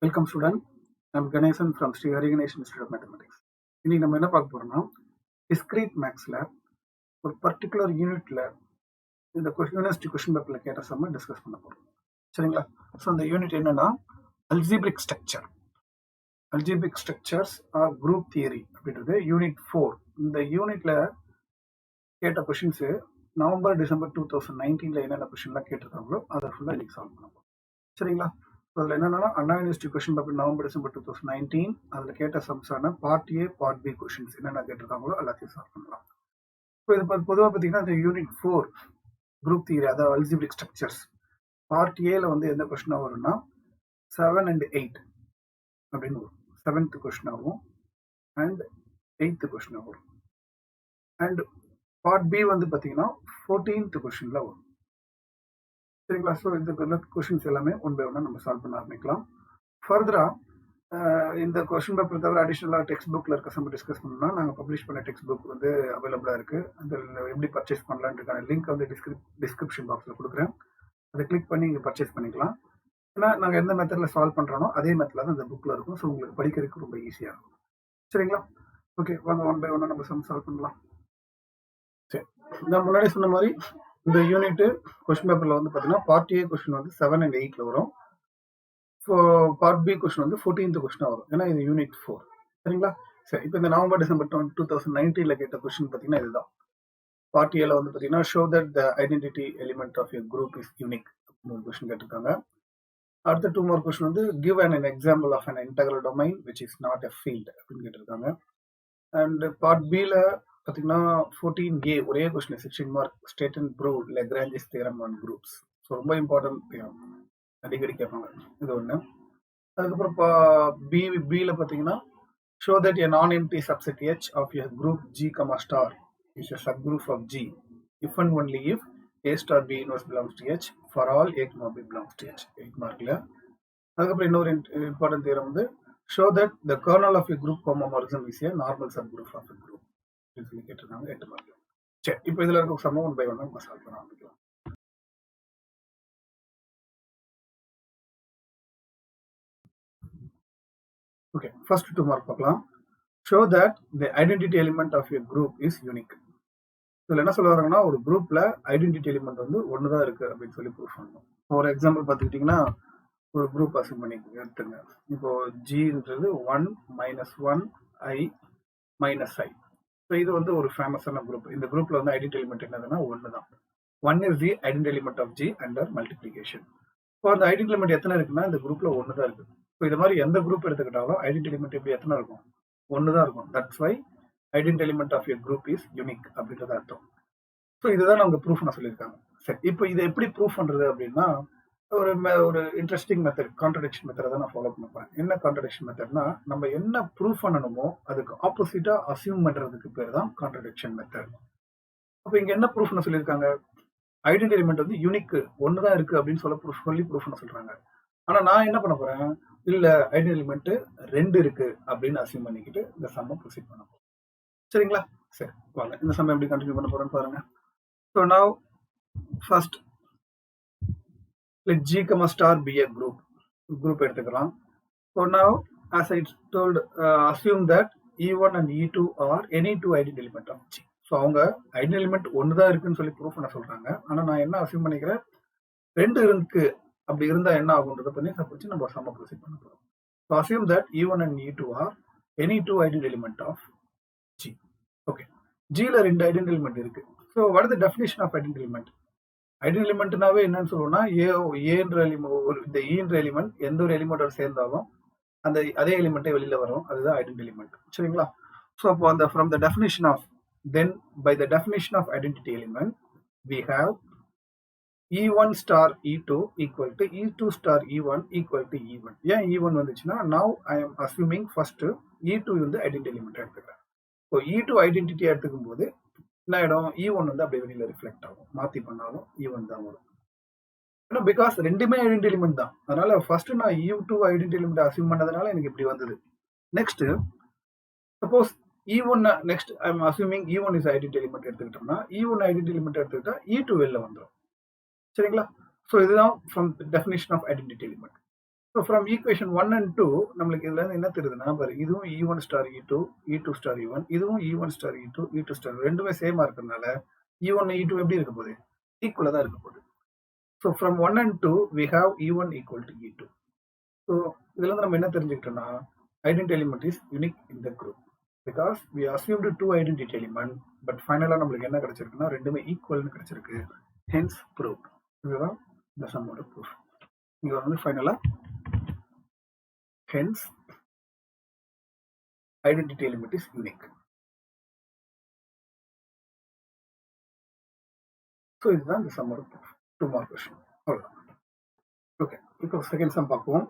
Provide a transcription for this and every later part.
Welcome student. I'm Ganesan from Sri Hari Ganesh institute of mathematics. இன்னைக்கு நம்ம என்ன பார்க்க போறோம்னா, டிஸ்கிரீட் மேக்ஸில் ஒரு பர்டிகுலர் யூனிட்ல இந்த யூனிவர்சிட்டி கொஸ்டின் பேப்பரில் கேட்ட சம்ம டிஸ்கஸ் பண்ண போகிறோம். சரிங்களா? ஸோ அந்த யூனிட் என்னன்னா algebraic structure. Algebraic structures or group theory அப்படின்றது யூனிட் 4. இந்த யூனிட்ல கேட்ட கொஷின்ஸு நவம்பர் டிசம்பர் 2019 என்னென்ன கொஸ்டின்லாம் கேட்டிருக்காங்களோ அதை ஃபுல்லாக இன்னைக்கு சால்வ் பண்ண போகிறோம். சரிங்களா? அதில் என்னென்னா Anna university question paper November December 2019 அதில் கேட்ட சம்ஸான part A part B questions என்னென்ன கேட்டிருக்காங்களோ எல்லாத்தையும் சால்வ் பண்ணலாம். இப்போ இது பொதுவாக பார்த்தீங்கன்னா இந்த யூனிட் 4 குரூப் தியரி, அதாவது அல்ஜிப்ரிக் ஸ்ட்ரக்சர்ஸ் பார்ட் ஏல வந்து எந்த கொஸ்டினாக வரும்னா 7 and 8 அப்படின்னு வரும். 7th கொஸ்டினாகவும் அண்ட் 8th கொஸ்டினாக வரும். அண்ட் பார்ட் பி வந்து பார்த்தீங்கன்னா 14th கொஸ்டினில் வரும். சரிங்களா? ஸோ இந்த கொஸ்டின்ஸ் எல்லாமே ஒன் பை ஒன்னாக நம்ம சால்வ் பண்ண ஆரம்பிக்கலாம். ஃபர்தராக இந்த கொஸ்டின் பேப்பர் தவிர அடிஷ்னலாக டெக்ஸ்ட் புக்கில் இருக்க சம் டிஸ்கஸ் பண்ணோம்னா நாங்கள் பப்ளிஷ் பண்ண டெக்ஸ்ட் புக் வந்து அவைலபிளாக இருக்குது. அதில் எப்படி பர்ச்சேஸ் பண்ணலான்றதுக்கான லிங்க் வந்து டிஸ்கிரிப்ஷன் பாக்ஸில் கொடுக்குறேன். அதை கிளிக் பண்ணி இங்கே பர்ச்சேஸ் பண்ணிக்கலாம். ஏன்னா நாங்கள் எந்த மெத்தடில் சால்வ் பண்ணுறோனோ அதே மெத்தடில் தான் இந்த புக்கில் இருக்கும். ஸோ உங்களுக்கு படிக்கிறதுக்கு ரொம்ப ஈஸியாக இருக்கும். சரிங்களா? ஓகே, வாங்க ஒன் பை ஒன்னாக நம்ம சம் சால்வ் பண்ணலாம். சரி, நான் முன்னாடி சொன்ன மாதிரி இந்த யூனிட் கொஸ்டின் பேப்பர்ல வந்து பார்த்தீங்கன்னா பார்ட் ஏ கொஸ்டின் வந்து 7 and 8 வரும். பார்ட் பி கொஸ்டின் வந்து 14th கொஸ்டின் வரும். ஏன்னா இது யூனிட் 4. சரிங்களா? சரி, இப்போ இந்த நவம்பர் டிசம்பர் 2019 கேட்ட கொஸ்டின் பார்த்தீங்கன்னா இதுதான். பார்ட் ஏல வந்து பார்த்தீங்கன்னா show that the identity element of a group is unique அப்படின்னு ஒரு கொஸ்டின் கேட்டிருக்காங்க. அடுத்த 2 more கொஸ்டின் வந்து give an example of an integral domain which is not a field அப்படின்னு கேட்டிருக்காங்க. அண்ட் பார்ட் பில பார்த்தீங்கன்னா 14A ஒரே question 16 mark state and prove Lagrange's theorem on groups. So ரொம்ப இம்பார்ட்டன்ட் தியரம், அடிக்கடி கேட்பாங்க. இது ஒன்று. அதுக்கப்புறம் பியில் பார்த்தீங்கன்னா show that a non empty subset H of a group G, star is a subgroup of G if and only if A star B inverse belongs to H for all A comma B belongs to H. 8 மார்க்ல. அதுக்கப்புறம் இன்னொரு important theorem வந்து show that the kernel of a group homomorphism is a normal subgroup of a group. சொல்லி கேட்டிருக்காங்க 8 mark. சரி, இப்போ இதுல இருக்க some one by one நம்ம சால்வ் பண்ண ஆரம்பிக்கலாம். ஓகே, ஃபர்ஸ்ட் 2 மார்க் பார்க்கலாம். show that the identity element of a group is unique. இதுல என்ன சொல்ல வராங்கன்னா ஒரு குரூப்ல ஐடென்டிட்டி எலிமெண்ட் வந்து ஒன்று தான் இருக்கு அப்படின்னு சொல்லி ப்ரூஃப் பண்ணணும். ஒரு எக்ஸாம்பிள் பார்த்துக்கிட்டிங்கன்னா ஒரு குரூப் அசியூம் பண்ணி எடுத்துங்க. இப்போ ஜின்றது 1 - 1 I - I. ஸோ இது வந்து ஒரு ஃபேமஸான குரூப். இந்த குரூப்ல வந்து ஐடென்டி எலிமெண்ட் என்னதுன்னா 1 தான். 1 is the identity element of G under multiplication. இப்போ அந்த ஐடென்டி எலிமெண்ட் எத்தனை இருக்குன்னா இந்த குரூப்ல 1 தான் இருக்கு. இப்போ இது மாதிரி எந்த குரூப் எடுத்துக்கிட்டாலும் ஐடென்டி எலிமெண்ட் எப்படி எத்தனை இருக்கும்? 1 தான் இருக்கும். That's why identity element of a group is unique அப்படின்றது அர்த்தம். ஸோ இதுதான் நமக்கு ப்ரூஃப் பண்ண சொல்லியிருக்காங்க. சரி, இப்போ இதை எப்படி ப்ரூஃப் பண்றது அப்படின்னா ஒரு இன்ட்ரெஸ்டிங் மெத்தட், கான்ட்ரடிக்ஷன் மெத்தட் தான் நான் ஃபாலோ பண்ண போறேன். என்ன கான்ட்ரடிக்ஷன் மெத்தட்னா நம்ம என்ன ப்ரூஃப் பண்ணணுமோ அதுக்கு ஆப்போசிட்டா அசியூம் பண்றதுக்கு பேர் தான் கான்ட்ரடிக்ஷன் மெத்தட். அப்போ இங்க என்ன ப்ரூஃப் பண்ண சொல்லியிருக்காங்க? ஐடென்டி எலிமெண்ட் வந்து யூனிக் 1 தான் இருக்கு அப்படின்னு சொல்லி ப்ரூஃப் பண்ண சொல்றாங்க. ஆனா நான் என்ன பண்ண போறேன்? இல்ல, ஐடென்டி எலிமெண்ட் 2 இருக்கு அப்படின்னு அசியூம் பண்ணிக்கிட்டு இந்த சம்மை ப்ரொசீட் பண்ண போறோம். சரிங்களா? சரி, வாங்க இந்த சம்மை எப்படி கண்டினியூ பண்ண போறேன்னு பாருங்க. So now first let G, star be a group எடுத்துக்கலாம். So now as I told, assume that E1 and E2 are any two identity element of G. So அவங்க ஐடென்டி எலிமெண்ட் 1 தான் இருக்குன்னு சொல்லி ப்ரூஃப் பண்ண சொல்றாங்க. ஆனா நான் என்ன அசியூம் பண்ணிக்கிறேன்? 2 இருக்கு. அப்படி இருந்தா என்ன ஆகுன்றத பண்ணி சப்போஸ் நம்ம சம்ம ப்ரொசீட் பண்ண போறோம். So assume that E1 and E2 are any two identity element of G. Okay, Gல 2 ஐடென்டி எலிமெண்ட் இருக்கு. So what is the definition of identity element? Identity எலிமெண்ட்னாவே என்னன்னு சொல்லுவோம்னா ஏன்ற இந்த ஈன்ற எலிமெண்ட் எந்த ஒரு எலிமெண்டோட சேர்ந்தாலும் அந்த அதே எலிமெண்ட்டே வெளியில வரும். அதுதான் ஐடென்டி எலிமெண்ட். சரிங்களா? ஸோ அப்போ அந்த from the definition of then by the definition of identity element we have E1 star E2 equal to E2 star E1 equal to E1. ஏன் E1 வந்துச்சுன்னா now I am assuming first E2 வந்து identity element எடுத்துக்கிறேன். So E2 identity எடுத்துக்கும் போது என்ன ஆயிடும்? E1 வந்து அப்படியே வெளியில ரிஃப்ளெக்ட் ஆகும். மாத்தி பண்ணாலும் E1 தான் வரும். ஏன்னா பிகாஸ் ரெண்டுமே ஐடென்டி எலிமெண்ட் தான். அதனால ஃபர்ஸ்ட் நான் E2 ஐடென்டி எலிமெண்ட் அசியூம் பண்ணதுனால எனக்கு இப்படி வந்தது. Next suppose E1 next I am assuming E1 is identity element எடுத்துக்கிட்டோம்னா E1 ஐடென்டி எலிமெண்ட் எடுத்துக்கிட்டா E2 வெளில வந்துடும். சரிங்களா? ஸோ இதுதான் from definition of identity element. So from equation 1 and 2 நம்மளுக்கு இதுல இருந்து என்ன தெரியுதுன்னா பாரு, இதுவும் E1 star E2 E2 star E1, இதுவும் E1 star E2 E2 star ரெண்டுமே சேமா இருக்கிறதுனால E1 E2 எப்படி இருக்க போகுது, ஈக்குவலா தான் இருக்க போகுது. So from 1 and 2 we have E1 equal to E2. So இதுல இருந்து நம்ம என்ன தெரிஞ்சுக்கிட்டோம்னா identity element is unique in the group because we assumed two identity element, but ஃபைனலா நம்மளுக்கு என்ன கிடைச்சிருக்குன்னா ரெண்டுமே ஈக்குவல்னு கிடைச்சிருக்கு. Hence prove. இதுதான் இந்த சம்மோட ப்ரூஃப். இங்க வந்து ஃபைனலா hence identity element is unique. So இதுதான் இந்த சம்மோட ப்ரூஃப். 2 mark question. அவ்வளவுதான். ஓகே, இப்போ செகண்ட் சம் பார்ப்போம்.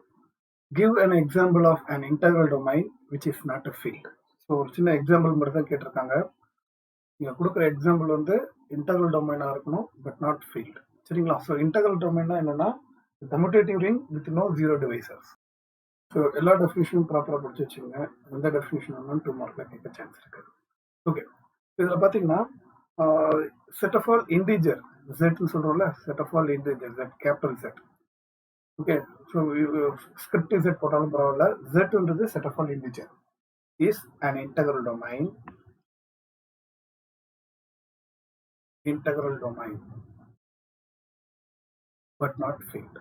Give an example of an integral domain which is not a field. So ஒரு சின்ன எக்ஸாம்பிள் மட்டும் தான் கேட்டிருக்காங்க. நீங்க கொடுக்குற எக்ஸாம்பிள் வந்து இன்டெக்ரல் டொமைனா இருக்கணும், பட் நாட் ஃபீல்ட். சரிங்களா? ஸோ இன்டெக்ரல் டொமைன்னா என்னன்னா commutative ring with no zero divisors. So எல்லா டெஃபினிஷனும் ப்ராப்பராக படிச்சு வச்சுக்கோங்க. எந்த டெஃபினிஷன் வேணாலும் 2 மார்க்ல கேட்க சான்ஸ் இருக்கு. ஓகே, இதில் பார்த்தீங்கன்னா செட் ஆஃப் ஆல் இன்டிஜர் ஜெட்னு சொல்றோம்ல, set of all integer Z capital set. Okay, so script set போட்டாலும் பரவாயில்ல, ஜெட்ன்றது set of all integer is an integral domain but not field.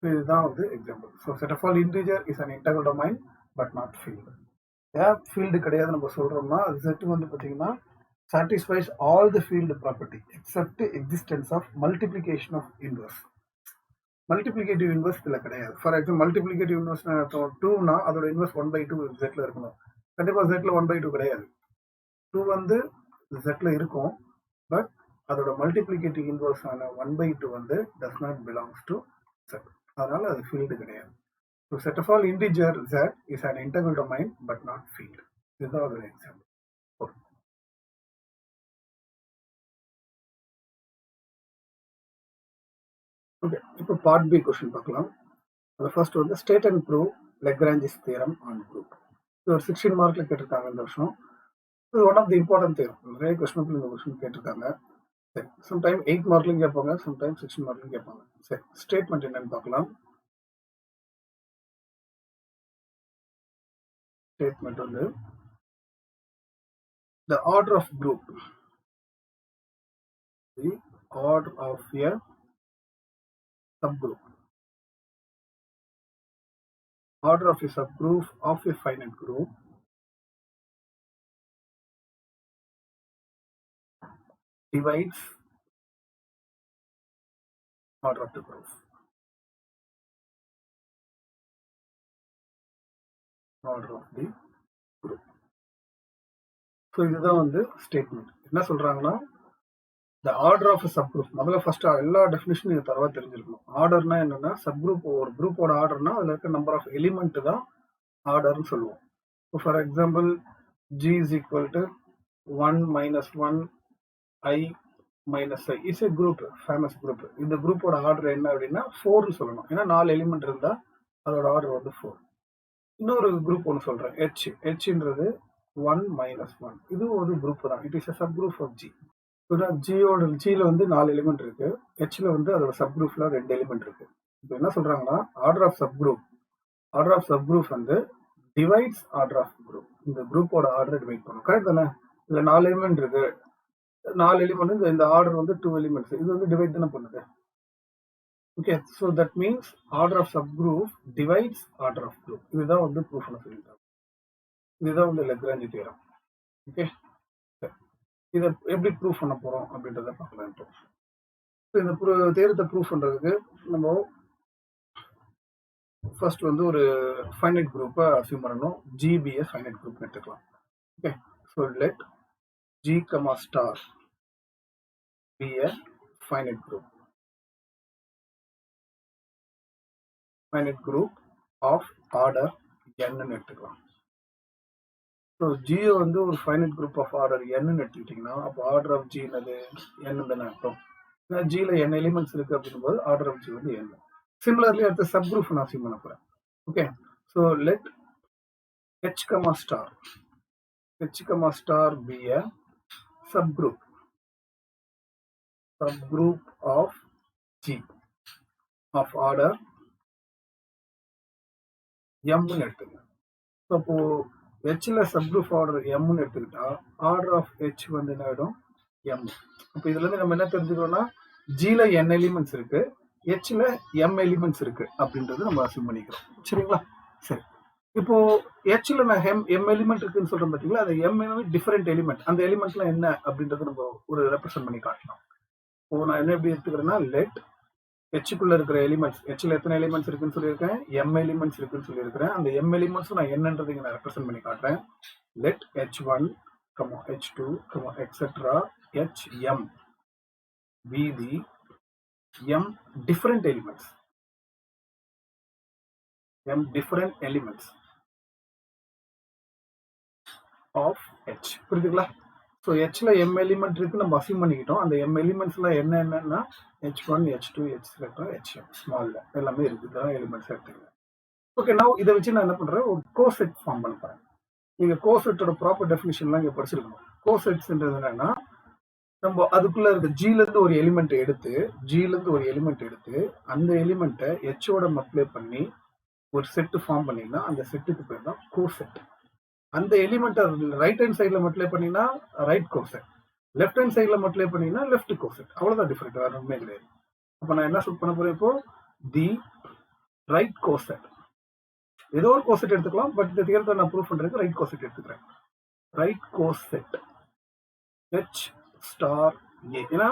இதுதான் வந்து example. So set of all integer is an integral domain but not field. ஏன் field கிடையாது நம்ம சொல்றோம்னா, Z வந்து பார்த்தீங்கன்னா satisfies all the field property except existence of multiplication of inverse. Multiplicative inverse இதில் கிடையாது. ஃபார் எக்ஸாம்பிள் மல்டிப்ளிகேட்டிவ் இன்வர்ஸ் 2னா அதோட inverse 1/2 Z இருக்கணும். கண்டிப்பாக Z 1/2 கிடையாது. 2 வந்து Z இருக்கும், பட் அதோட மல்டிப்ளிகேட்டிவ் இன்வர்ஸ் ஆன 1/2 வந்து does not belongs to Z. அதனால அது ஃபீல்டு கிடையாது. So set of all integer Z இஸ் an integral domain but not field. இதுதான் ஒரு எக்ஸாம்பிள். ஓகே, இப்போ பார்ட் பி கொஸ்டின் பார்க்கலாம். அதில் ஃபர்ஸ்ட் வந்து state and prove Lagrange's theorem on group. இது ஒரு 16 மார்க்ல கேட்டிருக்காங்க இந்த வருஷம். இது one of the important theorem. நிறைய கொஸ்டின் இந்த கொஸ்டின் கேட்டிருக்காங்க. சரி, சம்டைம் 8 மார்க்லையும் கேட்பாங்க, சம்டைம் 16 மார்க்லையும் கேட்பாங்க. சரி, ஸ்டேட்மெண்ட் என்னன்னு பார்க்கலாம். ஸ்டேட்மெண்ட் வந்து the order of group, the order of a subgroup, order of a subgroup of a finite group divides order of the group. Order of the group. So இதுதான் வந்து statement. என்ன சொல்றாங்கன்னா, the order of a subgroup. முதல்ல first எல்லா டெஃபினிஷனும் நீங்க தரவா தெரிஞ்சிருக்கணும். ஆர்டர்னா என்னன்னா, சப்குரூப் ஒரு குரூப்போட ஆர்டர்னா அதுல இருக்க நம்பர் ஆஃப் எலிமெண்ட் தான் ஆர்டர்னு சொல்லுவோம். So for example G is equal to 1 minus 1 I minus I is a group, famous group. இந்த குரூப்போட ஆர்டர் என்ன அப்படின்னா 4ன்னு சொல்லணும். ஏன்னா 4 எலிமெண்ட் இருந்தா அதோட ஆர்டர் வந்து 4. இன்னொரு குரூப் ஒன்று சொல்றேன், ஹெச்ன்றது 1 minus 1. இது ஒரு குரூப் தான். It is a subgroup of G. ஜியோட ஜியில் வந்து 4 எலிமெண்ட் இருக்கு, ஹெச்ல வந்து அதோட சப்குரூப்ல 2 எலிமெண்ட் இருக்கு. இப்போ என்ன சொல்றாங்கன்னா, ஆர்டர் ஆஃப் சப்குரூப் வந்து டிவைட்ஸ் ஆர்டர் ஆஃப் குரூப். இந்த குரூப்போட ஆர்டர் டிவைட் பண்ணும். கரெக்ட் தானே? இதுல 4 எலிமெண்ட் இருக்கு, 4 எலிமெண்ட், இந்த ஆர்டர் வந்து 2 எலிமெண்ட்ஸ், இது வந்து டிவைட் தானே பண்ணுது. Okay, so that means order of subgroup divides order of group. இதுதான் வந்து ப்ரூஃப் சொல்லிட்டாங்க. இதுதான் வந்து லெக்ராஞ்சி தியரம். ஓகே, இதை எப்படி ப்ரூஃப் பண்ண போறோம் அப்படின்றத பார்க்கலாம். இப்போ இந்த தியரத்தை ப்ரூஃப் பண்றதுக்கு நம்ம ஃபர்ஸ்ட் வந்து ஒரு ஃபைனைட் குரூப்பை அசியூம் பண்ணணும். ஜிபிஎஸ் ஃபைனைட் குரூப் எடுத்துக்கலாம். Okay, so let G, star be a finite group of order n ன்னு எடுத்துக்கலாம். ஸோ G வந்து ஒரு finite group of order n எடுத்துக்கிட்டீங்கன்னா, அப்போ ஆர்டர் ஆஃப் G என்னது n தானே அர்த்தம். ஏன்னா Gல n எலிமெண்ட்ஸ் இருக்கு அப்படின்னும் போது ஆர்டர் ஆஃப் G வந்து n. சிமிலர்லி அடுத்த சப் குரூப் நான் அசியூம் பண்ண போறேன். Okay, so let H, star be a subgroup subgroup of G of order M ன்னு எடுத்துங்க. அப்போ Hல சப்குரூப் ஆர்டர் Mன்னு எடுத்துக்கிட்டா ஆர்டர் ஆஃப் H வந்து என்ன ஆயிடும் M. அப்போ இதுல இருந்து நம்ம என்ன தெரிஞ்சுக்கிறோம்னா Gல n எலிமெண்ட்ஸ் இருக்கு, Hல M எலிமெண்ட்ஸ் இருக்கு அப்படின்றது நம்ம அசியூம் பண்ணிக்கிறோம். சரிங்களா? சரி, இப்போ Hல நான் M எலிமெண்ட் இருக்குன்னு சொல்றேன் பார்த்தீங்களா, அது M டிஃபரெண்ட் எலிமெண்ட். அந்த எலிமெண்ட்லாம் என்ன அப்படின்றது நம்ம ஒரு ரெப்ரசென்ட் பண்ணி காட்டலாம். இப்போ நான் என்ன எப்படி எடுத்துக்கிறேன்னா லெட் Hக்குள்ள இருக்கிற எலிமெண்ட்ஸ், Hல எத்தனை எலிமெண்ட்ஸ் இருக்குன்னு சொல்லியிருக்கேன், M எலிமெண்ட்ஸ் இருக்குன்னு சொல்லியிருக்கிறேன். அந்த M எலிமெண்ட்ஸ் நான் என்னன்றது இங்க நான் ரெப்ரசென்ட் பண்ணி காட்டுறேன். Let H1, H2, etc. Hm be the M different elements. M different elements of H. புரியுதுங்களா? ஸோ Hல M எலிமெண்ட் இருக்கு நம்ம அசியூம் பண்ணிக்கிட்டோம். அந்த M எலிமெண்ட்ஸ்லாம் என்னன்னா H1, H2, etc. Hm ஸ்மால்ல எல்லாமே இருக்குது எலிமெண்ட்ஸ் எடுத்துக்கலாம். ஓகே, நான் இதை வச்சு நான் என்ன பண்றேன், ஒரு கோசெட் ஃபார்ம் பண்ண போறேன். நீங்க கோசெட்டோட ப்ராப்பர் டெஃபினிஷன்லாம் இங்க படிச்சிருக்கணும். கோசெட்ஸ்ன்றது என்னன்னா நம்ம அதுக்குள்ள இருக்க Gல இருந்து ஒரு எலிமெண்ட் எடுத்து அந்த எலிமெண்ட்டை Hோட மல்டிப்ளை பண்ணி ஒரு செட் ஃபார்ம் பண்ணீங்கன்னா அந்த செட்டுக்கு பேர் தான் கோசெட். அந்த எலிமெண்ட்டை ரைட் ஹேண்ட் சைட்ல மல்டிப்ளை பண்ணீங்கன்னா ரைட் கோசெட், லெஃப்ட் ஹேண்ட் சைட்ல மல்டிப்ளை பண்ணீங்கன்னா லெஃப்ட் கோசெட். அவ்வளவுதான் டிஃபரெண்ட், வேற ஒன்றுமே கிடையாது. அப்ப நான் என்ன பண்ண போறேன், இப்போ தி ரைட் கோசெட், ஏதோ ஒரு கோசெட் எடுத்துக்கலாம், பட் இந்த தியரத்தை நான் ப்ரூவ் பண்றதுக்கு ரைட் கோசெட் எடுத்துக்கிறேன். Right coset H star A, ஏன்னா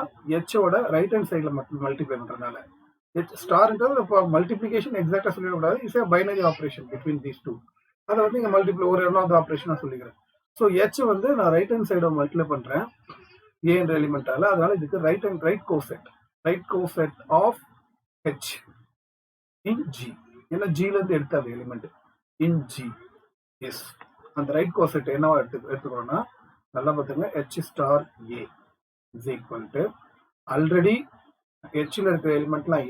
Hோட ரைட் ஹேண்ட் சைட்ல மல்டிப்ளை பண்றதுனால H ஸ்டார்ன்றது மல்டிப்ளிகேஷன் எக்ஸாக்டா சொல்லிடக்கூடாது, it's a binary operation between these two. அதை வந்து இங்க மல்டிப்ளை ஒரு ரெண்டாவது ஆபரேஷனா சொல்லிக்கிறேன். ஸோ H வந்து நான் ரைட் ஹேண்ட் சைட மல்டிப்ளை பண்றேன் A என்ற எலிமெண்டால, அதனால இதுக்கு right coset of H in G. ஏன்னா Gல இருந்து எடுத்த அந்த எலிமெண்ட் இன் G எஸ் அந்த ரைட் கோசெட் என்னவா எடுத்துக்கிறோம்னா நல்லா பார்த்துங்க, H star A is equal to already Hல இருக்கிற எலிமெண்ட்லாம்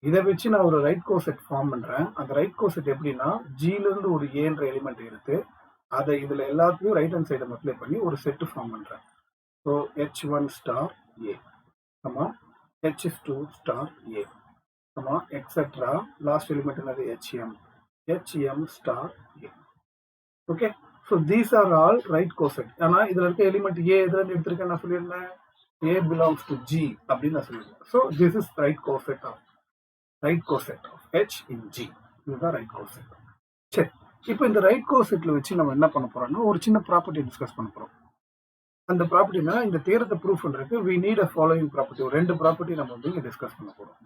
இதை வச்சு நான் ஒரு ரைட் கோசெட் ஃபார்ம் பண்றேன். அந்த ரைட் கோசெட் எப்படின்னா Gல இருந்து ஒரு A என்ற எலிமெண்ட் எடுத்து அதை இதுல எல்லாத்தையும் ரைட் ஹேண்ட் சைட மல்டிப்ளை பண்ணி ஒரு செட் ஃபார்ம் பண்றேன். So H1 star A, H2 star A, etcetera last element என்னது Hm star A. Okay, so these are all right coset. ஆனா இதுல இருக்க எலிமெண்ட் A எதுல இருந்து எடுத்திருக்கேன் நான் சொல்லியிருந்தேன், A belongs to G அப்படின்னு நான் சொல்லியிருந்தேன். So this is right coset of H in G. இதுதான் ரைட் கோசெட். சரி, இப்போ இந்த ரைட் கோசெட்ல வச்சு நம்ம என்ன பண்ண போறோம்னா ஒரு சின்ன ப்ராப்பர்ட்டி டிஸ்கஸ் பண்ண போறோம். அந்த ப்ராப்பர்ட்டினா இந்த தியரத்தை ப்ரூஃப் பண்றதுக்கு we need a following property. ஒரு ரெண்டு ப்ராப்பர்ட்டி நம்ம வந்து இங்க டிஸ்கஸ் பண்ண போறோம்.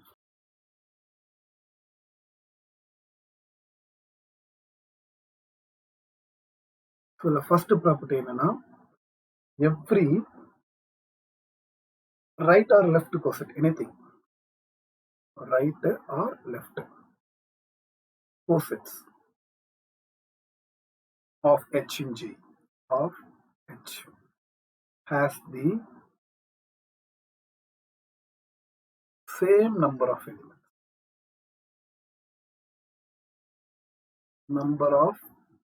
ஸோ இந்த ஃபர்ஸ்ட் ப்ராப்பர்ட்டி என்னன்னா every right or left coset, anything, right or left cosets of H in G of H has the same number of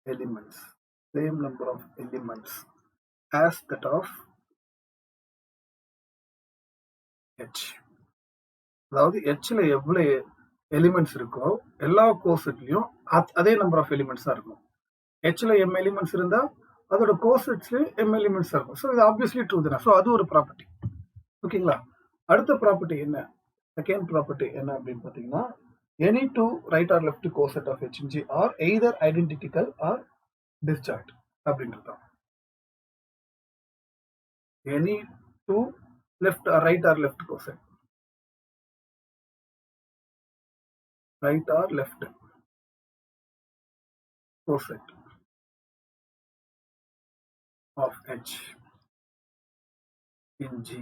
elements. Same number of elements as that of H. அதாவது Hல எவ்வளவு elements இருக்கோ எல்லா கோசெட்லயும் அதே number of elements தான் இருக்கும். Hல M elements இருந்தா அதோட கோசெட்ஸ்ல M elements இருக்கும். ஸோ இது ஆப்வியஸ்லி ட்ரூ தானே. ஸோ அது ஒரு ப்ராப்பர்ட்டி. ஓகேங்களா? அடுத்த ப்ராப்பர்ட்டி என்ன, செகண்ட் ப்ராப்பர்ட்டி என்ன அப்படின்னு பார்த்தீங்கன்னா any two right or left coset of H in G are either identical or disjoint அப்படின்றது தான். Any two left or right or left coset, right or left coset of H in G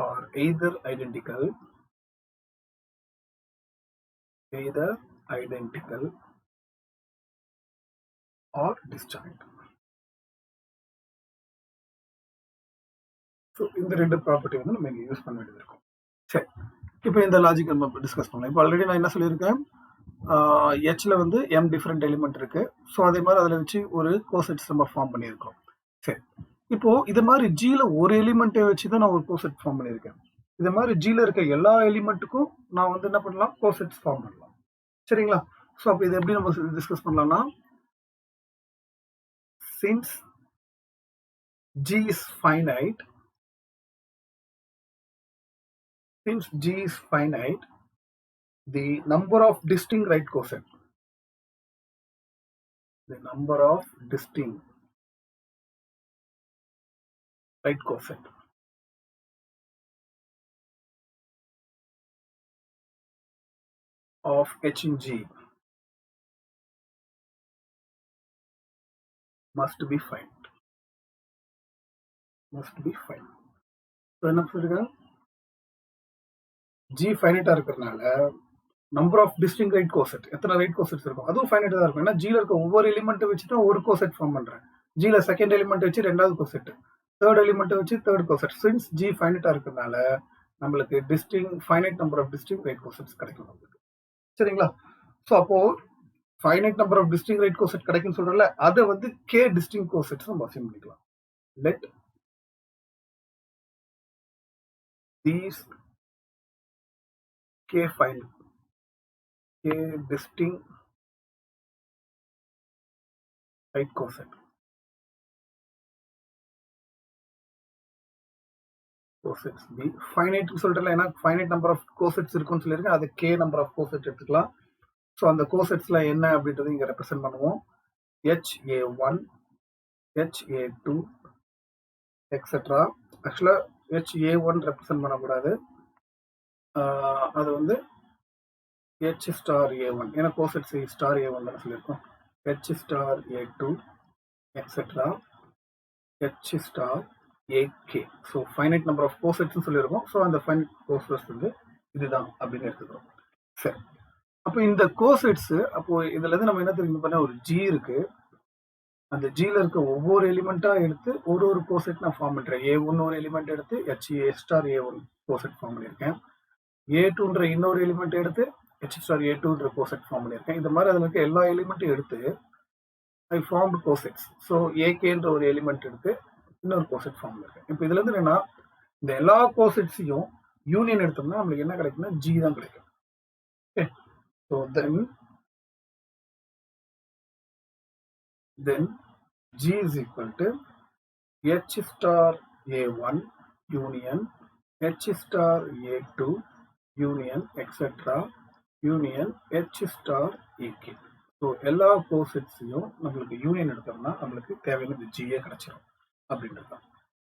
are either identical or disjoint. So இந்த ரெண்டு property வந்து நம்ம இங்கே use பண்ண வேண்டியது இருக்கும். சரி, இப்போ இந்த லாஜிக் நம்ம டிஸ்கஸ் பண்ணலாம். இப்போ ஆல்ரெடி நான் என்ன சொல்லியிருக்கேன், Hல வந்து M டிஃப்ரெண்ட் எலிமெண்ட் இருக்கு. ஸோ அதே மாதிரி அதில் வச்சு ஒரு கோசெட்ஸ் நம்ம ஃபார்ம் பண்ணியிருக்கோம். சரி, இப்போ இது மாதிரி ஜில ஒரு எலிமெண்ட்டை வச்சு தான் நான் ஒரு கோசெட் ஃபார்ம் பண்ணியிருக்கேன். இது மாதிரி ஜில இருக்க எல்லா எலிமெண்ட்டுக்கும் நான் வந்து என்ன பண்ணலாம், கோசெட்ஸ் ஃபார்ம் பண்ணலாம். சரிங்களா? ஸோ அப்போ இது எப்படி நம்ம டிஸ்கஸ் பண்ணலாம்னா, since G is finite, the number of distinct right coset of H in G must be finite. So என்ன சொல்றீங்க, G ஃபைனைட்டா இருக்கிறதுனால number of distinct right coset, எத்தனை ரைட் கோசெட்ஸ் இருக்கும் அதுவும் ஃபைனைட்டா தான் இருக்கும். ஏன்னா ஜில இருக்க ஒவ்வொரு எலிமெண்ட்டை வச்சுட்டு ஒரு கோசெட் ஃபார்ம் பண்றேன். ஜில செகண்ட் எலிமெண்ட் வச்சு ரெண்டாவது கோசெட், தேர்ட் எலிமெண்ட் வச்சு தேர்ட் கோசெட். சின்ஸ் ஜி ஃபைனைட்டா இருக்கிறதுனால நம்மளுக்கு finite number of distinct right cosets கிடைக்கும். சரிங்களா? ஸோ அப்போ finite number of distinct right coset கிடைக்கும்னு சொல்றல, அதை வந்து கே டிஸ்டிங்க்ட் கோசெட்ஸ் நம்ம அசைன் பண்ணிக்கலாம். Let these k distinct right coset cosets be finite சொல்றல. ஏன்னா finite number of cosets இருக்குன்னு சொல்லிருக்கேன், அது k number of coset எடுத்துக்கலாம். ஸோ அந்த கோசெட்ஸ்ல என்ன அப்படின்றது இங்க ரெப்ரசென்ட் பண்ணுவோம். HA1, HA2 etcetera. ஆக்சுவலா HA1 ரெப்ரசென்ட் பண்ணக்கூடாது, அது வந்து H ஸ்டார் A1, ஏன்னா கோசெட்ஸ் ஸ்டார் A1 தான் சொல்லியிருக்கோம். H star A2 etcetera H star AK. So finite number of cosets சொல்லியிருக்கோம். ஸோ அந்த ஃபைனைட் கோசெட்ஸ் வந்து இதுதான் அப்படின்னு எடுத்துக்கிறோம். சரி, அப்போ இந்த கோசெட்ஸ், அப்போ இதுல இருந்து நம்ம என்ன தெரிஞ்சு பண்ண, ஒரு ஜி இருக்கு, அந்த ஜில இருக்க ஒவ்வொரு எலிமெண்டா எடுத்து ஒரு கோசெட் நான் ஃபார்ம் பண்றேன். A1 ஒரு எலிமெண்ட் எடுத்து HA star A1 coset form பண்ணியிருக்கேன். A2ன்ற இன்னொரு எலிமெண்ட் எடுத்து H ஸ்டார் A2ன்ற கோசெட் ஃபார்ம் பண்ணியிருக்கேன். இந்த மாதிரி அதில் இருக்க எல்லா எலிமெண்ட்டும் எடுத்து ஐ ஃபார்ம் கோசெட்ஸ். ஸோ ஏகேன்ற ஒரு எலிமெண்ட் எடுத்து இன்னொரு கோசெட் ஃபார்ம் பண்ணியிருக்கேன். இப்போ இதுல இருந்து என்னன்னா, இந்த எல்லா கோசெட்ஸையும் யூனியன் எடுத்தோம்னா நம்மளுக்கு என்ன கிடைக்கும்னா ஜி தான் கிடைக்கும். Okay, so then G is equal to H star A1 union H star A2 union etc. union H star AK. So எல்லா கோசெட்ஸையும் நம்மளுக்கு யூனியன் எடுத்தோம்னா நம்மளுக்கு தேவையான ஜிஏ கிடைச்சிடும் அப்படின்றது தான்.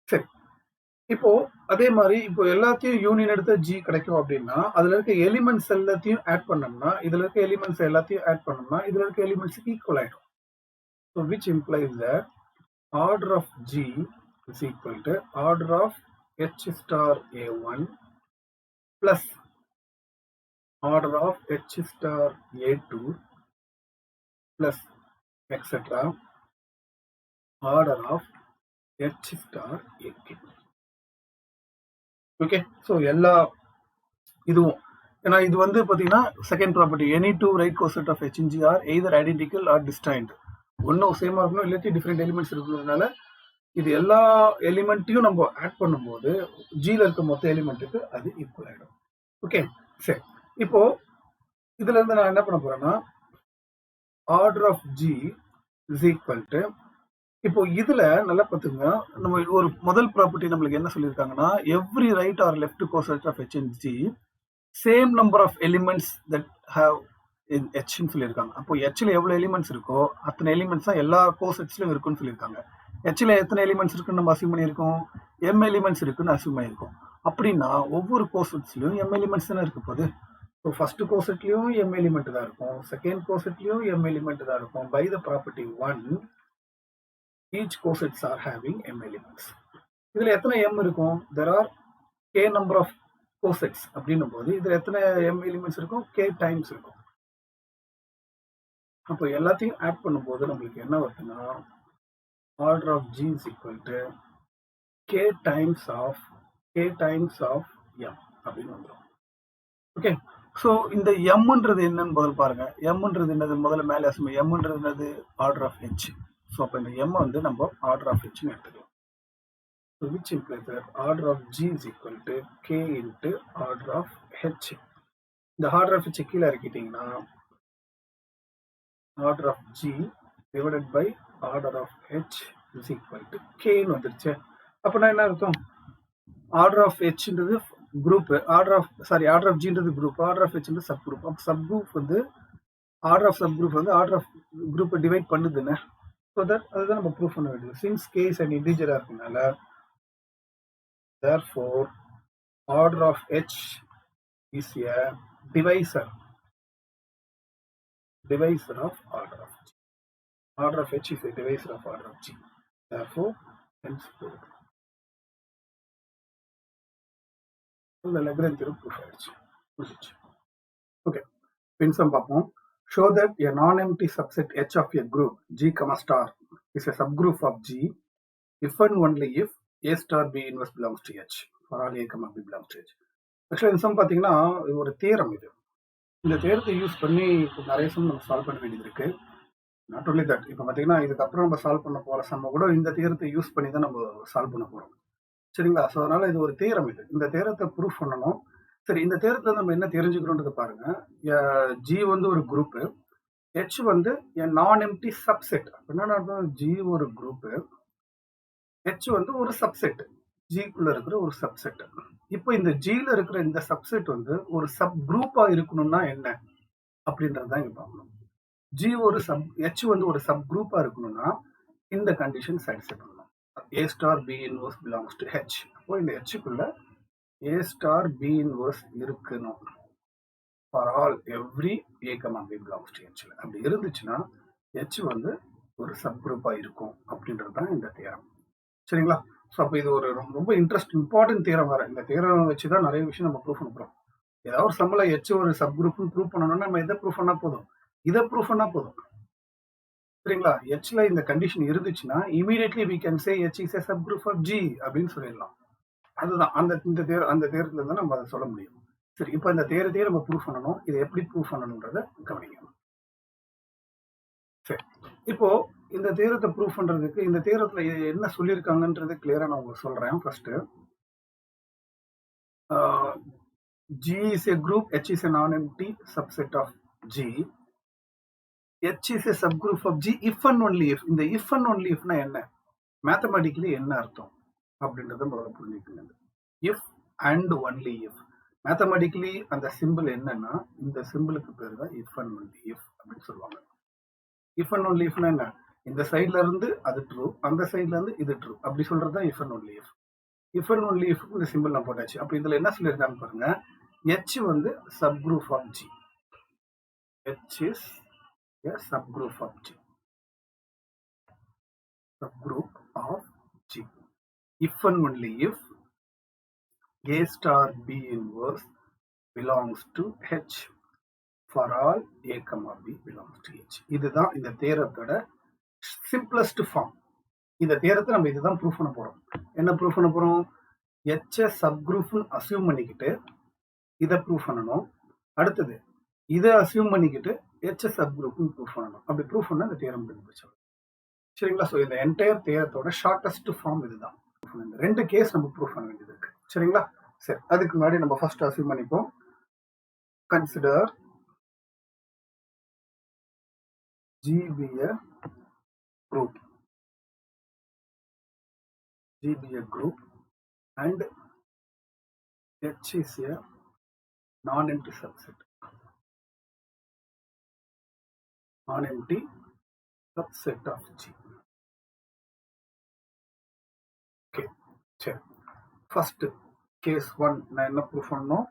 சரி, இப்போ அதே மாதிரி இப்போ எல்லாத்தையும் யூனியன் எடுத்த ஜி கிடைக்கும் அப்படின்னா அதுல இருக்க எலிமெண்ட்ஸ் எல்லாத்தையும் ஆட் பண்ணோம்னா, இதுல இருக்க எலிமெண்ட்ஸ் எல்லாத்தையும் ஆட் பண்ணோம்னா இதுல இருக்க எலிமெண்ட்ஸுக்கு ஈக்குவல் ஆயிடும். So which implies that order of G is equal to order of H star A1 plus order of H star A2 plus etc. order of H star AK. Okay, so எல்லா இதுவும், ஏன்னா இது வந்து பார்த்தீங்கன்னா second property, any two right coset of HG are either identical or disjoint. ஒன்றும் சேமாக இருக்கணும், இல்லாட்டி டிஃப்ரெண்ட் எலிமெண்ட்ஸ் இருக்கிறதுனால இது எல்லா எலிமெண்ட்டையும் நம்ம ஆட் பண்ணும்போது ஜியில் இருக்க மொத்த எலிமெண்ட்டுக்கு அது ஈக்குவல் ஆகிடும். ஓகே, சரி, இப்போ இதுல இருந்து நான் என்ன பண்ண போறேன்னா order of G is equal to, இப்போ இதுல நல்லா பார்த்துங்க, நம்ம ஒரு முதல் ப்ராப்பர்ட்டி நம்மளுக்கு என்ன சொல்லியிருக்காங்கன்னா every right or left coset of H and G same number of elements that have in Hன்னு சொல்லியிருக்காங்க. அப்போ Hல எவ்வளவு எலிமெண்ட்ஸ் இருக்கோ அத்தனை எலிமெண்ட்ஸ் தான் எல்லா கோசெட்ஸ்லயும் இருக்குன்னு சொல்லியிருக்காங்க. Hல எத்தனை எலிமெண்ட்ஸ் இருக்குன்னு நம்ம அசியூம் பண்ணியிருக்கோம், M எலிமெண்ட்ஸ் இருக்குன்னு அசியூம் பண்ணியிருக்கோம். அப்படின்னா ஒவ்வொரு கோசெட்ஸ்லயும் M எலிமெண்ட்ஸ் தானே இருக்க போகுது. ஸோ ஃபர்ஸ்ட் கோசெட்லயும் M எலிமெண்ட் தான் இருக்கும், செகண்ட் கோசெட்லயும் M எலிமெண்ட் தான் இருக்கும். By the property 1 each cosets are having M elements. இதுல எத்தனை M இருக்கும், there are k number of cosets அப்படின்னும் போது இதுல எத்தனை M elements இருக்கும், k times இருக்கும். அப்போ எல்லாத்தையும் ஆட் பண்ணும்போது நம்மளுக்கு என்ன வருதுன்னா order of G is equal to k times of M அப்படின்னு வந்துடும். ஓகே, ஸோ இந்த எம்ன்றது என்னன்னு முதல்ல பாருங்க. எம்ன்றது என்னது, முதல்ல மேலே அசுமை எம்ன்றது என்னது, ஆர்டர் ஆஃப் H. ஸோ அப்போ இந்த எம் வந்து நம்ம ஆர்டர் ஆஃப் Hன்னு எடுத்துக்கலாம். So which implies that order of G is equal to K into order of H. இந்த order of H கீழே இறக்கிட்டீங்கன்னா order of G divided by order of H is equal to K ன்னு வந்துருச்சு. அப்பனா என்ன அர்த்தம்? order of H ன்றது group, order of G ன்றது group, order of H ன்றது சப் குரூப். அப்ப சப் குரூப் வந்து order of sub group வந்து order of group டிவைட் பண்ணுதுன்னு. ஸோ தட் அதுதான் நம்ம ப்ரூவ் பண்ண வேண்டியது. சின்ஸ் கே இஸ் அண்ட் இன்டிஜரா இருக்கனால therefore order of H is a divisor of order of G. Order of H is a divisor of order of G. Therefore hence இந்த லெக்ரேஞ்ச் theorem proof ஆயிடுச்சு. Okay, பின்சம் பார்ப்போம். Show that a non-empty subset H of a group G, star is a subgroup of G if and only if A star B inverse belongs to H for all A, B belongs to H. ஆக்சுவலாக இந்த some பார்த்தீங்கன்னா இது ஒரு theorem. இந்த தேரத்தை use பண்ணி இப்போ நிறைய some நம்ம சால்வ் பண்ண வேண்டியது இருக்கு. நாட் ஓன்லி தட், இப்போ பார்த்தீங்கன்னா இதுக்கப்புறம் நம்ம சால்வ் பண்ண போகிற சம்ம கூட இந்த தேரத்தை யூஸ் பண்ணி தான் நம்ம சால்வ் பண்ண போகிறோம். சரிங்களா? ஸோ அதனால இது ஒரு தேரம். இந்த தேரத்தை ப்ரூஃப் பண்ணணும். சரி, இந்த தேரத்தில் நம்ம என்ன தெரிஞ்சுக்கிறோன்றது பாருங்க. ஜி வந்து ஒரு குரூப்பு, ஹெச் வந்து நான் எம்டி சப்செட். என்னன்னா ஜி ஒரு குரூப்பு, ஹெச் வந்து ஒரு சப்செட், ஜிக்குள்ள இருக்கிற ஒரு சப்செட். இப்போ இந்த ஜில இருக்கிற இந்த சப்செட் வந்து ஒரு சப் குரூப்பா இருக்கணும்னா என்ன அப்படின்றதான் இங்க பார்க்கணும். ஜி ஒரு ஹெச் வந்து ஒரு சப் குரூப்பா இருக்கணும்னா இந்த கண்டிஷன் சாட்டிஸ்ஃபை பண்ணணும். A star B inverse belongs to H. அப்போ இந்த ஹெச்சுக்குள்ள A star B inverse இருக்கணும் for all every A, B belongs to H. அப்படி இருந்துச்சுன்னா H வந்து ஒரு சப் குரூப்பா இருக்கும் அப்படின்றது தான் இந்த தியரம். சரிங்களா? ஸோ அப்போ இது ஒரு ரொம்ப இம்பார்ட்டன்ட் தியரம் வர. இந்த தியரம் வச்சு தான் நிறைய விஷயம் நம்ம ப்ரூவ் பண்ண போகிறோம். ஏதாவது ஒரு சம்மில் H ஒரு சப் குரூப்னு ப்ரூவ் பண்ணணும்னா நம்ம எதை ப்ரூவ் பண்ணா போதும், இதை ப்ரூவ் பண்ணா போதும். சரிங்களா? ஹெச்ல இந்த கண்டிஷன் இருந்துச்சுன்னா immediately we can say H is a subgroup of G அப்படின்னு சொல்லிடலாம். அதுதான் அந்த தேரத்துல தான் நம்ம அதை சொல்ல முடியும். சரி, இப்போ இந்த தேரத்தையே நம்ம ப்ரூவ் பண்ணணும். இதை எப்படி ப்ரூவ் பண்ணணும்ன்றத கவனிக்கணும். சரி, இப்போ இந்த தேரத்தை ப்ரூவ் பண்றதுக்கு இந்த தேரத்துல என்ன சொல்லியிருக்காங்கன்றது கிளியரா நான் உங்களுக்கு சொல்றேன். First G is a group, H is a non-empty subset of G. H is a subgroup of G if and only if. இந்த if and only ifனா என்ன, மேத்தமெட்டிக்கலி என்ன அர்த்தம் அப்படின்றத முதல்ல புரிஞ்சுக்கணும். if and only if mathematically அந்த simple என்னன்னா இந்த சிம்பிளுக்கு பேர் தான் if and only if அப்படின்னு சொல்லுவாங்க. if and only ifனா என்ன, இந்த சைட்ல இருந்து அது ட்ரூ, அந்த சைட்ல இருந்து இது ட்ரூ, அப்படி சொல்றது தான் if and only if. if and only if இந்த சிம்பிள் நான் போட்டாச்சு. அப்ப இதுல என்ன சொல்லியிருக்காங்க பாருங்க, H வந்து subgroup of G. H is a subgroup of G. Subgroup of G. If and only if A star B inverse belongs to H for all A, B belongs to H. இதுதான் இந்த தேரத்தோட simplest form. இந்த தேரத்தை நம்ம இதுதான் prove பண்ண போறோம். என்ன prove பண்ண போறோம்? H சப்குரூப்னு அசியூம் பண்ணிக்கிட்டு இதை ப்ரூவ் பண்ணணும். அடுத்தது இதை அசியூம் பண்ணிக்கிட்டு H சப்குரூப்னு ப்ரூவ் பண்ணணும். அப்படி ப்ரூவ் பண்ணா இந்த தேரம் முடிஞ்சு. சரிங்களா? ஸோ இந்த என்டையர் தேரத்தோட ஷார்டஸ்ட் ஃபார்ம் இதுதான். இந்த ரெண்டு கேஸ் நம்ம ப்ரூவ் பண்ண வேண்டியது இருக்கு. சரிங்களா? சரி, அதுக்கு முன்னாடி நம்ம ஃபர்ஸ்ட் அசியூம் பண்ணிப்போம். Consider G be a group. G be a group and H is a non-empty subset. Non-empty subset of G. Okay. சரி, ஃபர்ஸ்ட் கேஸ் 1 நான் என்ன ப்ரூவ் பண்ணணும்?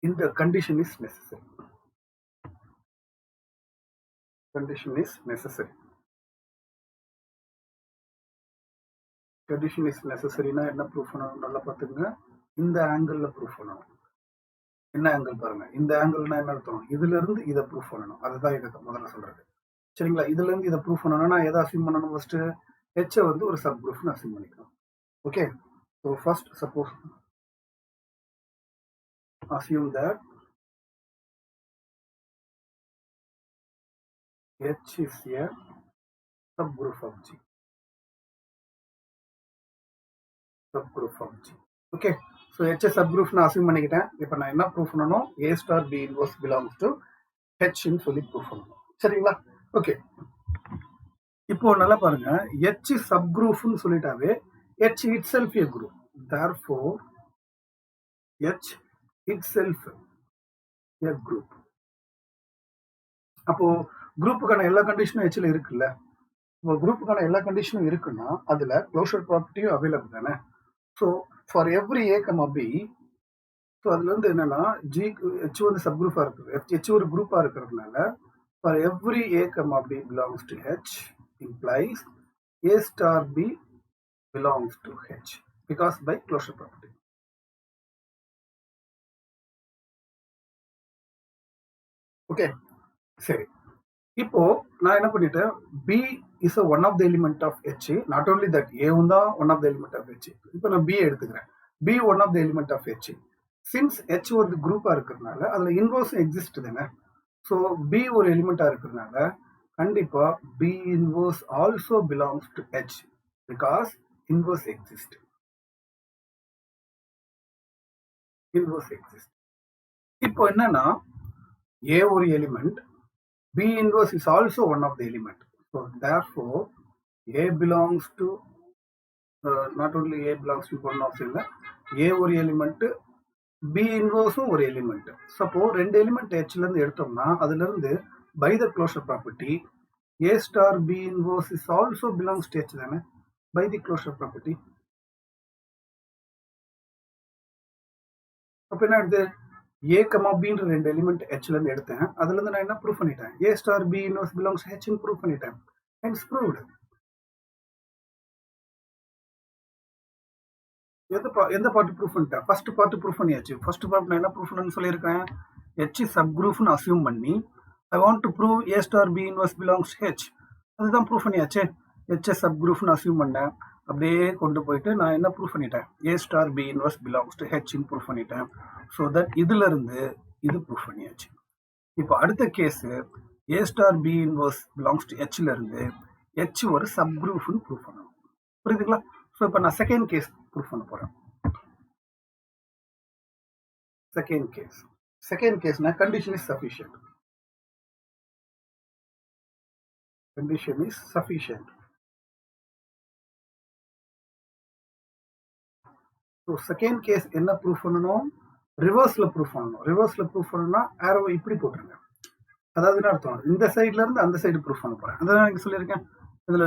இந்த condition is necessary. Condition is necessary. Condition is necessary னா என்ன proof பண்ணணும்? நல்லா பார்த்துங்க. இந்த ஆங்கிள் ப்ரூஃப் பண்ணணும். என்ன ஆங்கிள் பாருங்க. இந்த ஆங்கிள்னா என்ன அர்த்தம்? இதுல இருந்து இதை ப்ரூஃப் பண்ணணும். அதுதான் இதை முதல்ல சொல்றது. சரிங்களா? இதுல இருந்து இதை ப்ரூஃப் பண்ணணும்னா எதை அசியூம் பண்ணணும்? ஃபர்ஸ்ட் H வந்து ஒரு சப் குரூப்னு அசியூம் பண்ணிக்கணும். Okay, so first suppose assume that H is a subgroup of G. subgroup of G. Okay, so H subgroup நான் assume பண்ணிக்கிட்டேன். இப்போ நான் என்ன ப்ரூஃப் பண்ணணும்? A star B inverse belongs to H ன்னு சொல்லி ப்ரூஃப் பண்ணணும். சரிங்களா? ஓகே, இப்போ நல்லா பாருங்க, H சப்குரூப்னு சொல்லிட்டாவே H itself a group. Therefore H itself a group. அப்போ குரூப்புக்கான எல்லா கண்டிஷனும் Hல இருக்குல்ல. இப்போ குரூப்புக்கான எல்லா கண்டிஷனும் இருக்குன்னா அதுல க்ளோஷர் ப்ராப்பர்ட்டியும் அவைலபிள் தானே. So for every A comma B, so அதுல இருந்து என்னன்னா ஜி H வந்து சப்குரூப்பா இருக்கு, H ஒரு குரூப்பா இருக்கிறதுனால for every A comma B belongs to H implies A star B belongs to H because by closure property. Okay, சரி. இப்போ நான் என்ன பண்ணிட்டேன், B is a one of the element of H. Not only that, A தான் one of the element of H. இப்போ நான் B எடுத்துக்கிறேன், B one of the element of H. Since H ஒரு குரூப்பா இருக்கிறதுனால அதுல இன்வர்ஸ் எக்ஸிஸ்ட் தானே. So B ஒரு எலிமெண்டா இருக்கிறதுனால கண்டிப்பா B inverse also belongs to H because inverse exist. Inverse exist. இப்போ என்னன்னா A ஒரு element, B inverse is also one of the element. So therefore A belongs to not only A belongs to one of the A ஒரு element, B inverse ஒரு element. சப்போ ரெண்டு element Hல இருந்து எடுத்தோம்னா அதுல இருந்து by the closure property A star B inverse is also belongs to H தானே by the closure property. அப்ப என்ன எடுத்து A கமா Bன்ற ரெண்டு எலிமெண்ட் Hல இருந்து எடுத்தேன், அதுல இருந்து நான் என்ன ப்ரூஃப் பண்ணிட்டேன், A star B inverse belongs to H ன்னு ப்ரூஃப் பண்ணிட்டேன். Hence proved. எந்த பார்ட் ப்ரூஃப் பண்ணிட்டேன்? ஃபர்ஸ்ட் பார்ட் ப்ரூஃப் பண்ணியாச்சு. ஃபர்ஸ்ட் பார்ட் நான் என்ன ப்ரூஃப் பண்ணணும்னு சொல்லியிருக்கேன், H சப்குரூப்னு அசியூம் பண்ணி ஐ want to prove A star B inverse belongs to H. அதுதான் ப்ரூஃப் பண்ணியாச்சு. H சப்குரூப்னு அசியூம் பண்ணேன், அப்படியே கொண்டு போயிட்டு நான் என்ன ப்ரூஃப் பண்ணிட்டேன், A star B inverse belongs to H ன்னு ப்ரூஃப் பண்ணிட்டேன். ஸோ தட் இதுல இருந்து இது ப்ரூஃப் பண்ணியாச்சு. இப்போ அடுத்த case A star B inverse belongs to Hல இருந்து H ஒரு சப்குரூப்னு ப்ரூஃப் பண்ணணும். புரியுதுங்களா? ஸோ இப்போ நான் செகண்ட் கேஸ் ப்ரூஃப் பண்ண போறேன். செகண்ட் கேஸ்னா condition is sufficient. Condition is sufficient. So second case என்ன ப்ரூஃப் பண்ணணும், ரிவர்ஸ்ல ப்ரூஃப் பண்ணணும். ரிவர்ஸ்ல ப்ரூஃப் பண்ணணும்னா ஆரோவை இப்படி போட்டுருங்க. அதாவது என்ன அர்த்தம், இந்த சைட்ல இருந்து அந்த சைடு ப்ரூஃப் பண்ண போறேன். அதான் நான் சொல்லியிருக்கேன், இதுல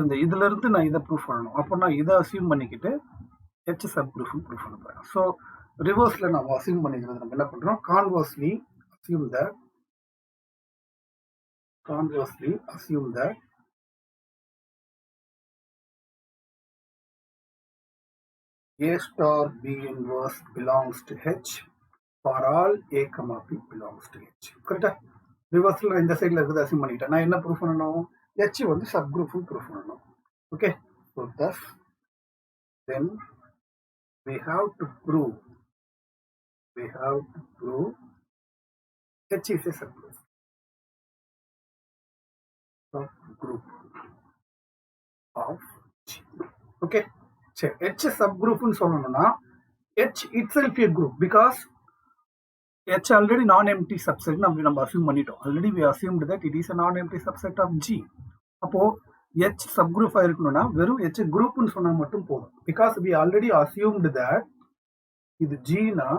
இருந்து நான் இதை ப்ரூஃப் பண்ணணும். அப்போ நான் இதை அசியூம் பண்ணிக்கிட்டு H சப் ப்ரூஃப் பண்ண போறேன். ஸோ ரிவர்ஸ்ல நம்ம அசியூம் பண்ணிக்கிறது நம்ம என்ன பண்றோம், conversely assume that A star B inverse belongs to H for all A comma B belongs to H. கரெக்டா? ரிவர்ஸ்ல இந்த சைட்ல இருக்கிறத அசியூம் பண்ணிட்டேன். நான் என்ன ப்ரூஃப் பண்ணணும், H வந்து சப் குரூப் ப்ரூஃப் பண்ணணும். Okay, so thus then we have to prove H is a subgroup of G. Okay, சரி, H சப்குரூப்னு சொல்லணும்னா H itself a group because H already non-empty subset நம்ம assume பண்ணிட்டோம். Already we assumed that it is a non-empty subset of G. அப்போ H சப்குரூப்பா இருக்கணும்னா வெறும் H குரூப்னு சொன்னா மட்டும் போதும். Because we already assumed that இது Gனா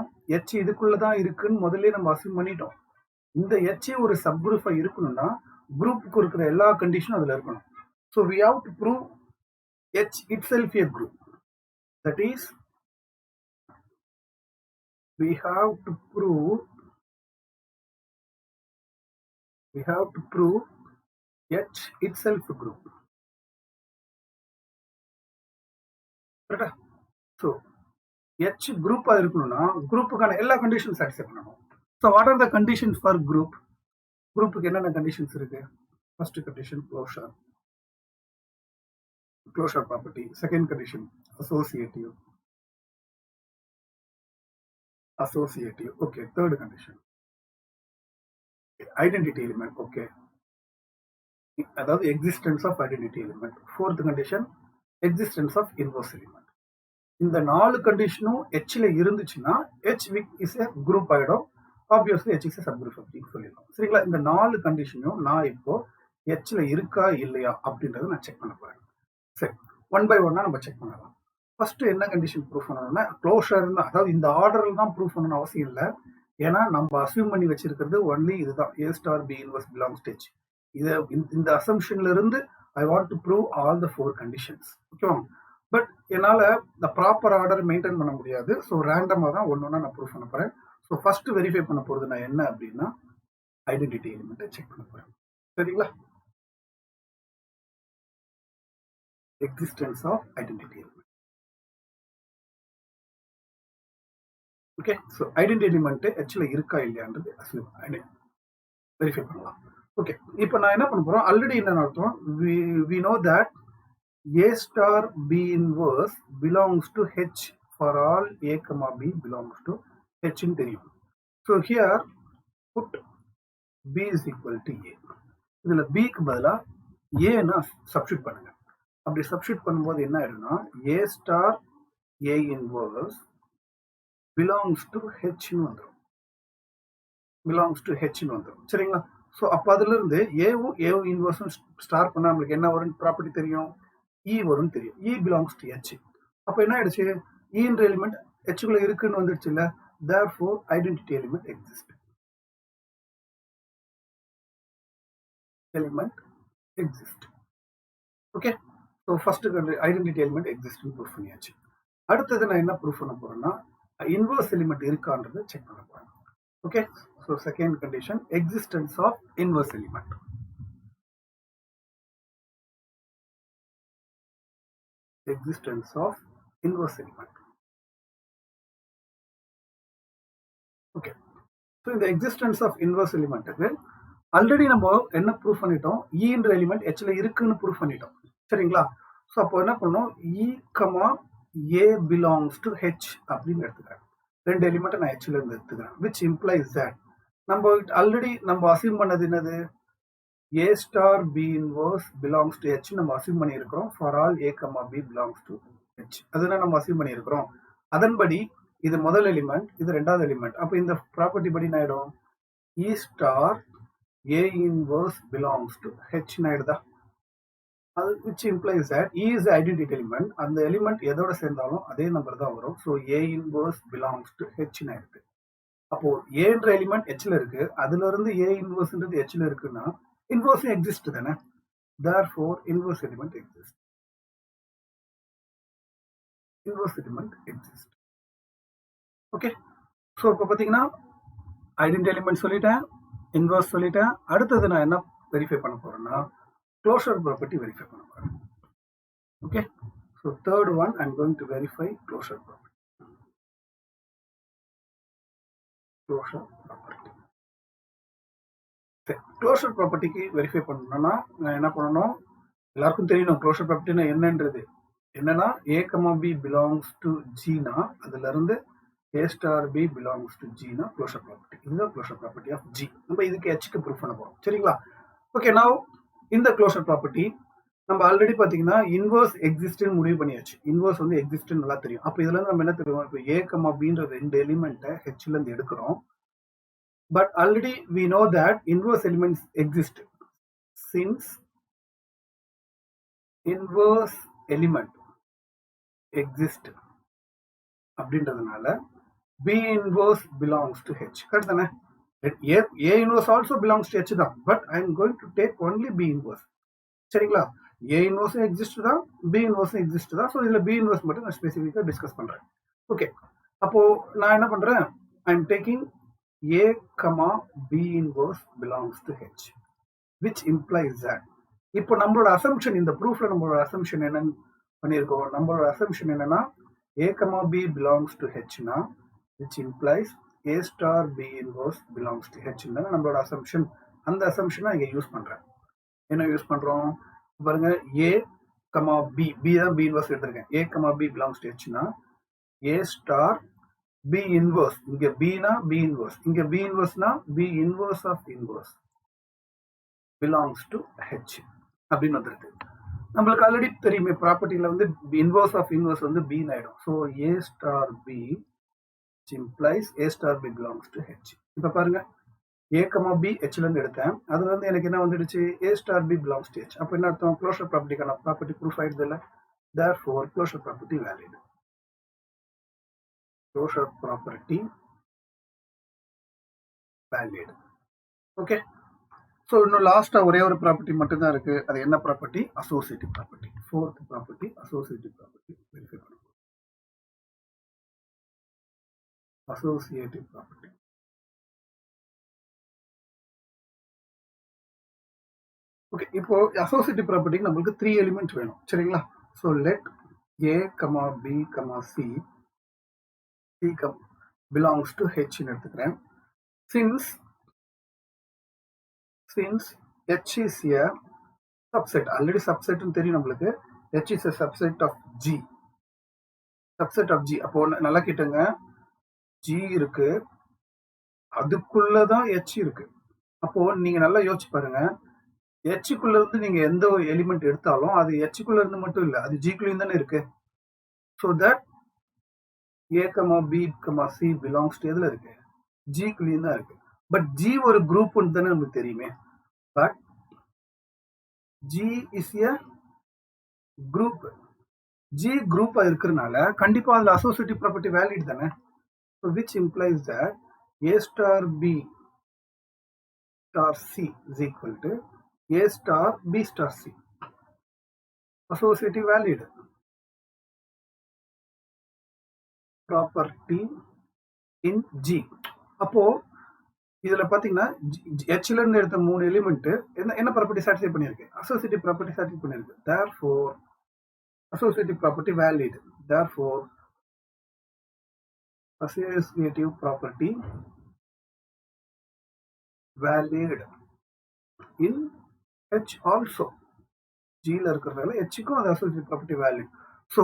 H இதுக்குள்ளதான் இருக்குன்னு முதல்ல நம்ம அசியூம் பண்ணிட்டோம். இந்த H ஒரு சப்குரூப்பா இருக்கணும்னா குரூப்புக்கு இருக்கிற எல்லா கண்டிஷனும் அதுல இருக்கணும். So we have to prove H itself a group. That is, we have to prove H itself a group. Right? So H group இருக்கணும்னா குரூப்புக்கான எல்லா கண்டிஷன் சாட்டிஸ்ஃபை பண்ணணும். So what are the conditions for group? குரூப்புக்கு என்னென்ன conditions இருக்கு? First condition closure property. Second condition associative. Okay, third condition identity element. Okay, அதாவது existence of identity element. Fourth condition existence of inverse element. இந்த 4 கண்டிஷனும் Hல இருந்துச்சுன்னா H is a group ஆயிடும். Obviously H is a sub group அப்படின்னு சொல்லிடலாம். சரிங்களா? இந்த 4 கண்டிஷனையும் நான் இப்போ Hல இருக்கா இல்லையா அப்படின்றத நான் செக் பண்ண போறேன். சரி, ஒன் பை ஒன்னா நம்ம செக் பண்ணலாம். ஃபர்ஸ்ட் என்ன கண்டிஷன் ப்ரூஃப் பண்ணணும்னா க்ளோஷர் தான், அதாவது இந்த ஆர்டரில் தான் ப்ரூஃப் பண்ணணும் அவசியம் இல்லை. ஏன்னா நம்ம அசியூம் பண்ணி வச்சிருக்கிறது ஒன்லி இதுதான், A star B inverse belongs to H. இதை இந்த அசம்ஷன்ல இருந்து ஐ want to prove all the 4 conditions. ஓகேவா? பட் என்னால் இந்த ப்ராப்பர் ஆர்டர் மெயின்டைன் பண்ண முடியாது. ஸோ ரேண்டமாக தான் ஒன்று ஒன்றா நான் ப்ரூஃப் பண்ண போகிறேன். ஸோ ஃபர்ஸ்ட் வெரிஃபை பண்ண போகிறது நான் என்ன அப்படின்னா ஐடென்டிட்டி எலிமெண்ட்டை செக் பண்ண போகிறேன். சரிங்களா? existence of identity element. Okay, so identity element actually இருக்கா இல்லையான்றது வெரிஃபை பண்ணலாம். ஓகே, இப்போ நான் என்ன பண்ண போறோம், ஆல்ரெடி என்ன அர்த்தம், we know that A star B inverse belongs to H for all A comma B belongs to H ன்னு தெரியும். So here put B is equal to A. இதுல B க்கு பதிலா A னா சப்ஸ்டிட்யூட் பண்ணுங்க. அப்படி சப்ஸ்டிட்யூட் பண்ணும்போது என்ன ஆயிடும்னா A star A inverse belongs to H ன்னு வந்துடும். பிலாங்ஸ் டு H ன்னு வந்துடும். சரிங்களா? ஸோ அப்போ அதுல இருந்து ஏவும் இன்வர்ஸும் ஸ்டார் பண்ணா நம்மளுக்கு என்ன வரும் ப்ராப்பர்ட்டி தெரியும், E வரும்னு தெரியும். E belongs to H. அப்போ என்ன ஆயிடுச்சு, E என்ற எலிமெண்ட் Hக்குள்ள இருக்குன்னு வந்துடுச்சு இல்ல. therefore identity element exists. element exist. Okay, so first identity element exist proof பண்ணியாச்சு. அடுத்தது நான் என்ன ப்ரூஃப் பண்ண போறேன்னா இன்வர்ஸ் எலிமெண்ட் இருக்கான்றதை செக் பண்ண போறேன். Okay, so second condition existence of inverse element. Existence of inverse element. Okay, so இந்த existence of inverse எலிமெண்ட்டுக்கு ஆல்ரெடி நம்ம என்ன ப்ரூஃப் பண்ணிட்டோம், E என்ற எலிமெண்ட் Hல இருக்குன்னு ப்ரூஃப் பண்ணிட்டோம். சரிங்களா? ஸோ அப்போ என்ன பண்ணோம், E comma A belongs to H அப்படின்னு எடுத்துக்கிறேன். ரெண்டு எலிமெண்ட்டை நான் Hல இருந்து எடுத்துக்கிறேன். which implies that நம்ம ஆல்ரெடி நம்ம அசியூம் பண்ணது என்னது, A star B inverse belongs to H நம்ம அசியூம் பண்ணியிருக்கிறோம். for all A comma B belongs to H அதுதான் நம்ம அசியூம் பண்ணியிருக்கிறோம். அதன்படி இது முதல் எலிமெண்ட், இது ரெண்டாவது எலிமெண்ட். அப்போ இந்த ப்ராப்பர்ட்டி படி என்ன ஆயிடும், E star A inverse belongs to H ஆயிடுதா. அது which implies that E is the identity element. அந்த எலிமெண்ட் எதோட சேர்ந்தாலும் அதே நம்பர் தான் வரும். So A inverse belongs to H இருக்கு. அப்போ A என்ற எலிமெண்ட் Hல இருக்கு, அதுல இருந்து A inverseன்றது Hல இருக்குன்னா இன்வர்ஸ் எக்ஸிஸ்ட் தானே. therefore inverse element exists. inverse element exists. Okay, so இப்போ பார்த்தீங்கன்னா ஐடென்டிட்டி எலிமெண்ட் சொல்லிட்டேன், இன்வர்ஸ் சொல்லிட்டேன். அடுத்தது நான் என்ன வெரிஃபை பண்ண போறேன்னா closure property verify பண்ண போறேன். Okay, so third one I'm going to verify closure property. closure property. closure property க்கு வெரிஃபை பண்ணனும்னா நான் என்ன பண்ணனும், எல்லாருக்கும் தெரியணும் closure property என்னன்றது. என்னன்னா A, B belongs to G னா அதுல இருந்து A star B belongs to G னா closure property. இதுதான் closure property of G. நம்ம இதுக்கு H க்கு ப்ரூஃப் பண்ண போறோம். சரிங்களா? ஓகே, now இந்த க்ளோஷர் ப்ராப்பர்ட்டி நம்ம ஆல்ரெடி பார்த்தீங்கன்னா இன்வர்ஸ் எக்ஸிஸ்ட்னு முடிவு பண்ணியாச்சு. இன்வர்ஸ் வந்து எக்ஸிஸ்ட்னு நல்லா தெரியும். அப்போ இதுல இருந்து நம்ம என்ன தெரியும், இப்போ A கமா Bன்ற ரெண்டு எலிமெண்ட்டை Hல இருந்து எடுக்கிறோம். But already we know that inverse elements exist. since inverse element exist அப்படின்றதுனால B inverse belongs to H. Correct தானே? A inverse also belongs to H தான், but I am going to take only B inverse. சரிங்களா? A inverse exist தான், B inverse exist தான். So இதில் B inverse மட்டும் நான் ஸ்பெசிஃபிக்காக டிஸ்கஸ் பண்ணுறேன். ஓகே, அப்போ நான் என்ன பண்ணுறேன், I am taking A comma B inverse belongs to H, which implies that இப்போ நம்மளோட அசம்ஷன் இந்த ப்ரூஃப்ல நம்மளோட அசம்ஷன் என்னன்னு பண்ணியிருக்கோம், நம்மளோட அசம்ஷன் என்னன்னா A comma B belongs to H னா which implies A star B inverse belongs to H தானே நம்மளோட அசம்ஷன். அந்த அசம்ஷனை இங்கே யூஸ் பண்றேன். என்ன யூஸ் பண்றோம் பாருங்க, A கமா B, B தான் B inverse எடுத்திருக்கேன். A comma B belongs to H னா A star B inverse, இங்க B னா B inverse, இங்க B inverse னா B inverse of inverse belongs to H அப்படின்னு வந்துருக்கு. நம்மளுக்கு ஆல்ரெடி தெரியுமே ப்ராப்பர்ட்டியில் வந்து இன்வர்ஸ் ஆஃப் இன்வர்ஸ் வந்து பின்னு ஆயிடும். So A star B implies A star B belongs to H. இப்போ பாருங்க A, B Hல இருந்து எடுத்தேன். அதுல இருந்து எனக்கு என்ன வந்துடுச்சு A star B belongs to H. அப்போ என்ன அர்த்தம் க்ளோஷர் ப்ராப்பர்ட்டிக்கான ப்ராப்பர்ட்டி ப்ரூஃப் ஆயிடுது இல்ல. therefore closure property valid. Closure property valid. Okay. So இன்னும் லாஸ்டா ஒரே ஒரு ப்ராப்பர்ட்டி மட்டும் தான் இருக்கு. அது என்ன property? Associative property. Fourth property associative property verify பண்ணுவோம். Associative property. ஓகே, இப்போ அசோசியேட்டிவ் ப்ராப்பர்ட்டிக்கு நம்மளுக்கு 3 எலிமெண்ட் வேணும் சரிங்களா. So let A, B, C belongs to H ன்னு எடுத்துக்கிறேன். Since H is a subset, already subset ன்னு தெரியும் நம்மளுக்கு. H is a subset of G. Subset of G. அப்போ நல்லா கேட்டுங்க, G இருக்கு, அதுக்குள்ளதான் H இருக்கு. அப்போ நீங்க நல்லா யோசிச்சு பாருங்க, H-குள்ள இருந்து நீங்க எந்த ஒரு எலிமெண்ட் எடுத்தாலும் அது H-குள்ள இருந்து மட்டும் இல்ல, அது G-குள்ளயும் தானே இருக்கு. So that A, B, C belongs to எதுல இருக்கு? G-குள்ளயும் தான் இருக்கு. பட் G ஒரு குரூப்னு தானே நமக்கு தெரியுமே. But G is a group. G குரூப்பா இருக்கிறதுனால கண்டிப்பா அதுல அசோசியேட்டிவ் ப்ராப்பர்ட்டி வேலிட் தானே. which implies that A star B star C is equal to A star B star C. Associative valid. Property in G. அப்போ இதுல பாத்தீங்கன்னா Hல இருந்து எடுத்த 3 எலிமெண்ட் என்ன ப்ராப்பர்ட்டி சாட்டிஸ்ஃபை பண்ணிருக்கு? அசோசியேட்டிவ் ப்ராப்பர்ட்டி சாட்டிஸ்ஃபை பண்ணிருக்கு. therefore associative property valid. therefore associative property valid in H also. G ல இருக்கிறதால H-க்கும் அது associative property valid. So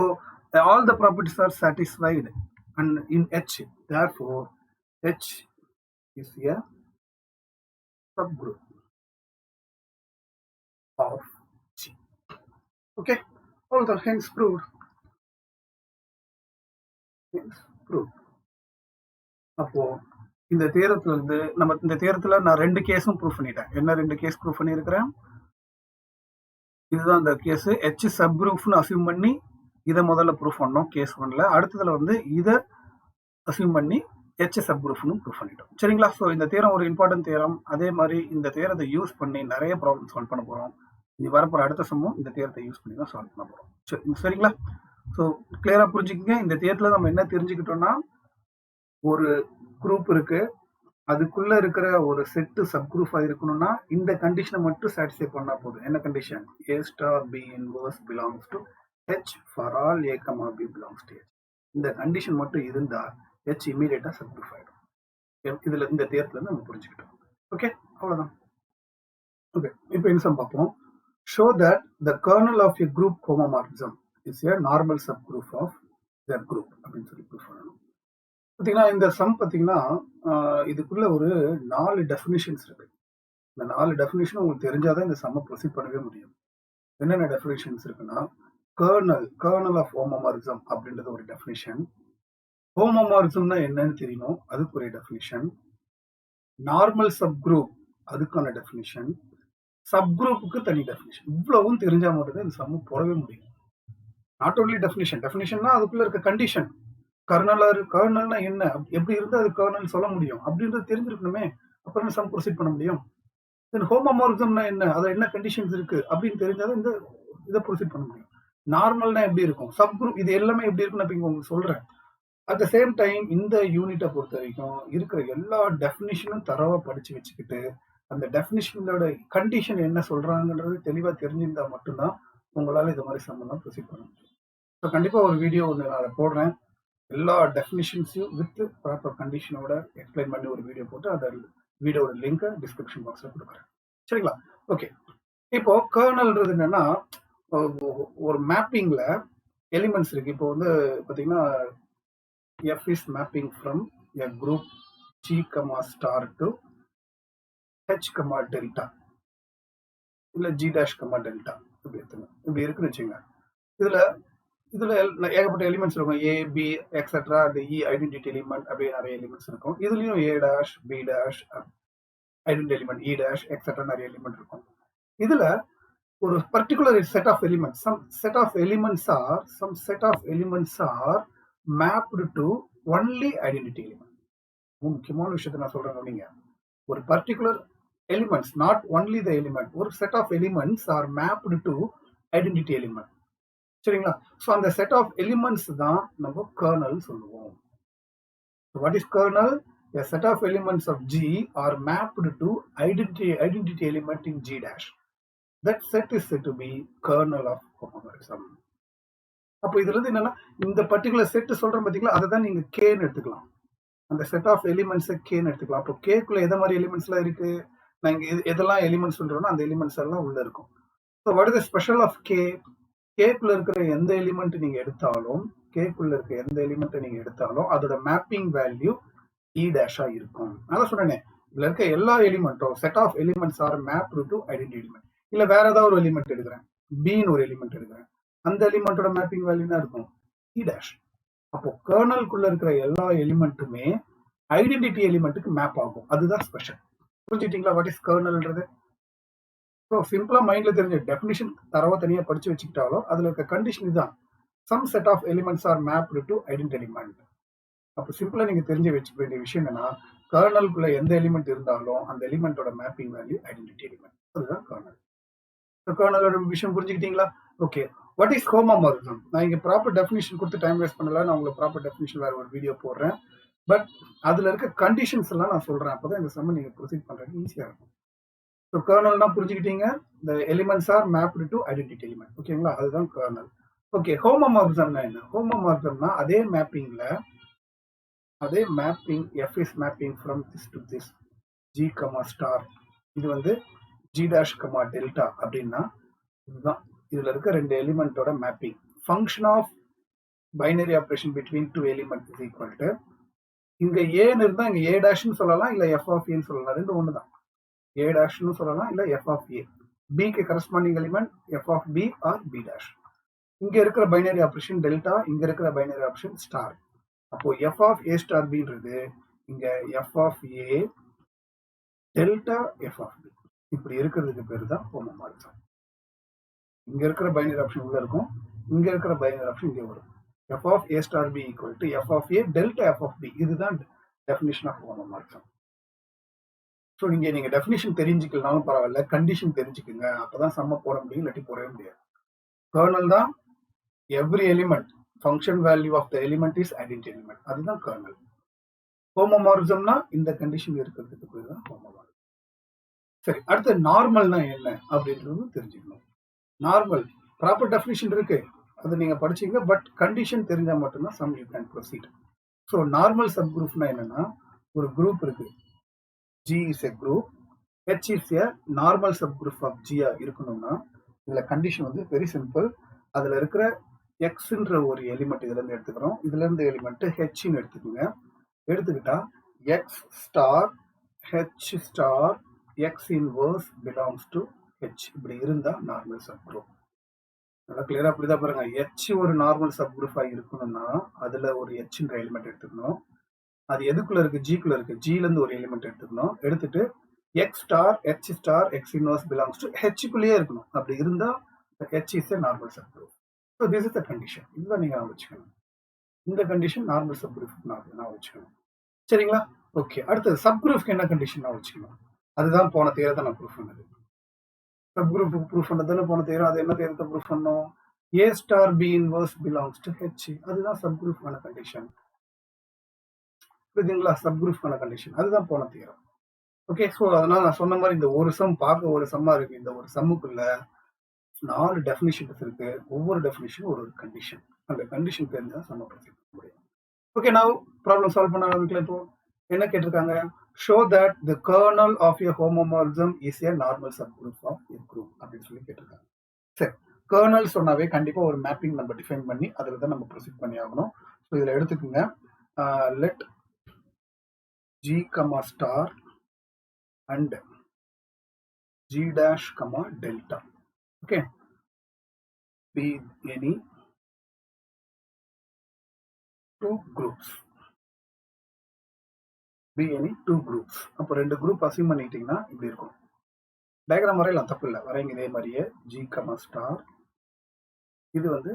all the properties are satisfied and in H. therefore H is a subgroup of G. Okay, all the hence proved. Hence proved. அப்போ இந்த தேரத்துல இருந்து நம்ம இந்த தேரத்துல நான் 2 கேஸும் ப்ரூவ் பண்ணிட்டேன். என்ன 2 கேஸ் ப்ரூவ் பண்ணியிருக்கிறேன்? இதுதான் அந்த கேஸ். H சப் குரூப்னு அசியூம் பண்ணி இதை முதல்ல ப்ரூவ் பண்ணோம் கேஸ் 1ல. அடுத்ததுல வந்து இதை அசியூம் பண்ணி H சப் குரூப்னு ப்ரூவ் பண்ணிட்டோம் சரிங்களா. ஸோ இந்த தேரம் ஒரு இம்பார்ட்டன்ட் தேரம். அதே மாதிரி இந்த தேரத்தை யூஸ் பண்ணி நிறைய ப்ராப்ளம் சால்வ் பண்ண போறோம். இது வரப்போற அடுத்த சம்மும் இந்த தேரத்தை யூஸ் பண்ணி தான் சால்வ் பண்ண போறோம் சரிங்களா. ஸோ கிளியரா புரிஞ்சுக்கங்க. இந்த தேரத்துல நம்ம என்ன தெரிஞ்சுக்கிட்டோம்னா, ஒரு குரூப் இருக்கு, அதுக்குள்ள இருக்கிற ஒரு செட்டு சப் குரூப்பா இருக்கணும்னா இந்த கண்டிஷனை மட்டும் சாட்டிஸ்ஃபை பண்ணா போதும். என்ன condition? A star B inverse belongs to H for all A, B belongs to H. இந்த கண்டிஷன் மட்டும் இருந்தா H இமீடியட்டா சப் குரூப் ஆயிடும். இதுல இந்த தேரத்துல நம்ம புரிஞ்சுக்கிட்டோம். ஓகே, அவ்வளவுதான். ஓகே, இப்போ இந்த சம் பார்ப்போம். Show that the kernel of a group homomorphism is a normal subgroup of their group அப்படின்னு சொல்லி ப்ரூவ் பண்ணணும். பார்த்தீங்கன்னா இந்த சம் பார்த்தீங்கன்னா இதுக்குள்ள ஒரு 4 டெஃபினிஷன்ஸ் இருக்கு. இந்த 4 டெஃபினிஷன் உங்களுக்கு தெரிஞ்சாதான் இந்த சம்மை ப்ரொசீட் பண்ணவே முடியும். என்னென்ன டெஃபினிஷன்ஸ் இருக்குன்னா, கர்னல் ஆஃப் ஹோமோமார்பிசம் அப்படின்றது ஒரு டெஃபினிஷன். ஹோமோமார்பிசம்னா என்னன்னு தெரியணும், அதுக்கு ஒரு டெஃபினிஷன். நார்மல் சப் குரூப் அதுக்கான டெஃபினிஷன். சப் குரூப்புக்கு தனி டெஃபினிஷன். இவ்வளவும் தெரிஞ்சா மட்டும்தான் இந்த சம்மு போடவே முடியும். நாட் ஓன்லி டெஃபினிஷன்னா அதுக்குள்ள இருக்க கண்டிஷன். கர்னல்னா என்ன, எப்படி இருந்தா அது கர்னல் சொல்ல முடியும் அப்படின்றது தெரிஞ்சிருக்கணுமே, அப்புறம் சம் ப்ரொசீட் பண்ண முடியும். தென் ஹோமோமார்பிசம்னா என்ன, அதுல என்ன கண்டிஷன்ஸ் இருக்கு அப்படின்னு தெரிஞ்சாதான் இந்த இதை ப்ரொசீட் பண்ண முடியும். நார்மல்னா எப்படி இருக்கும், சப் குரூப், இது எல்லாமே எப்படி இருக்குன்னு அப்ப உங்களுக்கு சொல்றேன். அட் த சேம் டைம் இந்த யூனிட்டை பொறுத்த வரைக்கும் இருக்கிற எல்லா டெஃபினிஷனும் தரவா படிச்சு வச்சுக்கிட்டு அந்த டெஃபினிஷனோட கண்டிஷன் என்ன சொல்றாங்கன்றது தெளிவா தெரிஞ்சிருந்தா மட்டும்தான் உங்களால இது மாதிரி சம்பந்தம் ப்ரொசீட் பண்ண முடியும். ஸோ கண்டிப்பா ஒரு வீடியோ ஒன்று நான் அதை போடுறேன். எல்லா டெஃபினிஷன்ஸையும் வித் ப்ராப்பர் கண்டிஷனோட எக்ஸ்பிளைன் பண்ணி ஒரு வீடியோ போட்டு அந்த வீடியோட லிங்கை டிஸ்கிரிப்ஷன் பாக்ஸ்ல கொடுக்குறேன் சரிங்களா. ஓகே, இப்போ கர்னல்ன்றது என்னன்னா ஒரு மேப்பிங்ல எலிமெண்ட்ஸ் இருக்கு. இப்போ வந்து பாத்தீங்கன்னா F is mapping from a group G, star to H, delta இல்ல G dash, delta இப்படி எடுத்துங்க. இப்படி இருக்குன்னு வச்சுங்க. இதுல இதுல ஏகப்பட்ட எலிமெண்ட்ஸ் இருக்கும். ஏ, பி எக்ஸெட்ரா அந்த இ ஐடென்டிட்டி எலிமெண்ட் அப்படி நிறைய எலிமெண்ட்ஸ் இருக்கும். இதுலயும் A dash, B dash, identity element, E dash etcetera நிறைய எலிமெண்ட் இருக்கும். இதுல ஒரு particular set of elements, some set of elements are mapped to only identity element. முக்கியமான விஷயத்தை நான் சொல்றேன் நீங்க. ஒரு particular elements, not only the element, ஒரு set of elements are mapped to identity element. சரிங்களா? ஸோ அந்த செட் ஆஃப் எலிமெண்ட்ஸ் தான் நம்ம கர்னல் சொல்லுவோம். What is kernel? A set of elements of G are mapped to identity element in G dash. That set is said to be kernel of homomorphism. அப்போ இதுல இருந்து என்னன்னா, இந்த particular set சொல்றேன் பாத்தீங்களா, அதை தான் நீங்க கேன்னு எடுத்துக்கலாம். அந்த செட் ஆஃப் எலிமெண்ட்ஸ் கேன்னு எடுத்துக்கலாம். அப்போ கேக்குள்ள எதை மாதிரி எலிமெண்ட்ஸ் எல்லாம் இருக்கு, நான் இங்க எதெல்லாம் எலிமெண்ட்ஸ் சொல்றோம்னா அந்த எலிமெண்ட்ஸ் எல்லாம் உள்ள இருக்கும். So what is the special of K? கேக்குள்ள இருக்கிற எந்த எலிமெண்ட் நீங்க எடுத்தாலும், அதோட மேப்பிங் வேல்யூ இ டேஷா இருக்கும். அதான் சொன்னேன், இதுல இருக்க எல்லா எலிமெண்ட்டும் set of elements are mapped to identity element. இல்ல வேற ஏதாவது ஒரு எலிமெண்ட் எடுக்கிறேன், பின்னு ஒரு எலிமெண்ட் எடுக்கிறேன், அந்த எலிமெண்டோட மேப்பிங் வேல்யூ என்ன இருக்கும்? இ டேஷ். அப்போ கர்னலுக்குள்ள இருக்கிற எல்லா எலிமெண்ட்டுமே ஐடென்டிட்டி எலிமெண்ட்டுக்கு மேப் ஆகும். அதுதான் ஸ்பெஷல். புரிஞ்சுட்டீங்களா வாட் இஸ் கர்னல்ன்றது? ஸோ சிம்பிளா மைண்ட்ல தெரிஞ்ச டெஃபினிஷன் தரவா தனியா படிச்சு வச்சுக்கிட்டாலும் அதுல இருக்க கண்டிஷன் இதுதான். Some set of elements are mapped to identity element. அப்போ சிம்பிளா நீங்க தெரிஞ்சு வச்சுக்க வேண்டிய விஷயம் என்னன்னா, கர்னலுக்குள்ள எந்த எலிமெண்ட் இருந்தாலும் அந்த எலிமெண்டோட மேப்பிங் வேல்யூ ஐடென்டிட்டி எலிமெண்ட். அதுதான் கர்னல். கர்னலோட விஷயம் புரிஞ்சுக்கிட்டீங்களா? Okay, what is homomorphism? நான் இங்க ப்ராப்பர் டெஃபினிஷன் கொடுத்து டைம் வேஸ்ட் பண்ணல, நான் உங்களுக்கு ப்ராப்பர் டெஃபினிஷன் வேற ஒரு வீடியோ போடுறேன். பட் அதுல இருக்க கண்டிஷன்ஸ் எல்லாம் நான் சொல்றேன், அப்பதான் இந்த சம்ம நீங்க ப்ரொசீட் பண்றது ஈஸியா இருக்கும். ஸோ கர்னல்னா புரிஞ்சுக்கிட்டீங்க, the elements are mapped to identity element. ஓகேங்களா? அதுதான் கர்னல். ஓகே, ஹோமோமார்பிசம்னா என்ன? ஹோமோமார்பிசம்னா அதே mapping f is mapping from this to this, g, star. இது வந்து g dash, delta அப்படின்னா இதுதான். இதுல இருக்க ரெண்டு எலிமெண்டோட mapping. Function of binary operation between two element is equal to, இங்க ஏன்னு இருந்தா இங்க ஏ டேஷ்னு சொல்லலாம், இல்ல எஃப் ஆஃப் ஏன்னு சொல்லலாம். ரெண்டு ஒன்று தான். ஏ டேஷ்னு சொல்லலாம், இல்ல எஃப் ஆஃப் ஏ. பிக்கு corresponding element F of B or B dash. இங்க இருக்கிற பைனரி ஆபரேஷன் டெல்டா, இங்க இருக்கிற பைனரி ஆபரேஷன் ஸ்டார். அப்போ எஃப் ஆஃப் ஏ ஸ்டார் பின்றது இங்க f of A delta F of B. இப்படி இருக்கிறதுக்கு பேரு தான் ஹோமோமார்பிசம். இங்க இருக்கிற பைனரி ஆப்ஷன் உள்ள இருக்கும், இங்க இருக்கிற பைனரி ஆப்ஷன் இங்கே வரும். F of A star B equal to F of A delta F of B. இதுதான் டெஃபினிஷன் ஆஃப் ஹோமோமார்பிசம். ஸோ நீங்க டெஃபினிஷன் தெரிஞ்சுக்கலனாலும் பரவாயில்ல, கண்டிஷன் தெரிஞ்சுக்குங்க. அப்பதான் சம்ம போட முடியும், இல்லாட்டி போடவே முடியாது. கர்னல் தான் every element function value of the element is identity element. அதுதான் கர்னல். ஹோமோமார்பிசம்னா இந்த கண்டிஷன் இருக்கிறதுக்கு பேர் தான் ஹோமோமார்பிசம். சரி, அடுத்து நார்மல்னா என்ன அப்படின்றது தெரிஞ்சுக்கணும். நார்மல் ப்ராப்பர் டெஃபினிஷன் இருக்கு, அது நீங்க படிச்சீங்க. பட் கண்டிஷன் தெரிஞ்சா மட்டும்தான் some you can proceed. So normal sub group என்னன்னா, ஒரு குரூப் இருக்கு, G is a group, H is a normal subgroup of G இருக்கணும்னா இதுல கண்டிஷன் வந்து வெரி சிம்பிள். அதுல இருக்கிற எக்ஸ்ன்ற ஒரு எலிமெண்ட் இதுல இருந்து எடுத்துக்கிறோம். இதுல இருந்து எலிமெண்ட் ஹெச்ன்னு எடுத்துக்கோங்க. எடுத்துக்கிட்டா X star H star X inverse belongs to H. இப்படி இருந்தா நார்மல் சப் குரூப். நல்லா கிளியரா அப்படிதான் பாருங்க. ஹெச் ஒரு நார்மல் சப் குரூப்பா இருக்கணும்னா அதுல ஒரு ஹெச்ன்ற எலிமெண்ட் எடுத்துக்கணும். அது எதுக்குள்ள இருக்கு? ஜிக்குள்ள இருக்கு. ஜில இருந்து ஒரு எலிமெண்ட் எடுத்துக்கணும். எடுத்துட்டு X star H star X inverse belongs to ஹெச்க்குள்ளேயே இருக்கணும். அப்படி இருந்தா H is a normal sub group. So this is the condition. இதுதான் நீங்க வச்சுக்கணும். இந்த கண்டிஷன் நார்மல் சப் குரூப் நான் வச்சுக்கணும். சரிங்களா? ஓகே, அடுத்தது சப் குரூப்க்கு என்ன கண்டிஷன் நான் வச்சுக்கணும்? அதுதான் போன தேரத்தை நான் ப்ரூஃப் பண்ணது. சப் குரூப் ப்ரூஃப் பண்ணதுன்னு போன தேரம். அது என்ன தேரத்தை ப்ரூஃப் பண்ணோம்? A star B inverse belongs to H. அதுதான் சப் குரூப்கான கண்டிஷன். புரியுதுங்களா? சப் குரூப்கான கண்டிஷன் அதுதான் போன தேரம். ஓகே, ஸோ அதனால நான் சொன்ன மாதிரி இந்த ஒரு சம் பார்க்க ஒரு சம்மா இருக்கு. இந்த ஒரு சம்முக்குள்ள 4 டெஃபினிஷன்ஸ் இருக்கு. ஒவ்வொரு டெஃபினிஷனும் ஒரு கண்டிஷன். அந்த கண்டிஷன் தெரிஞ்சா சம்ம ப்ரொசீட் பண்ண முடியும். ஓகே, நான் ப்ராப்ளம் சால்வ் பண்ண ஆரம்பிக்கல. இப்போ என்ன கேட்டிருக்காங்க? Show that the kernel of a homomorphism is a normal sub group of a group அப்படின்னு சொல்லி கேட்டிருக்காங்க. சரி, கர்னல் சொன்னாவே கண்டிப்பா ஒரு மேப்பிங் நம்ம டிஃபைன் பண்ணி அதில் தான் நம்ம ப்ரொசீட் பண்ணி ஆகணும். ஸோ இதில் எடுத்துக்கோங்க, let G, star and G dash, delta. Okay. be any two groups. Be any two groups. அப்போ ரெண்டு குரூப் அசைன் பண்ணிட்டீங்கன்னா இப்படி இருக்கும். டயக்ராம் வரையலாம், தப்பு இல்லை, வரைங்க இதே மாதிரியே. G, ஸ்டார், இது வந்து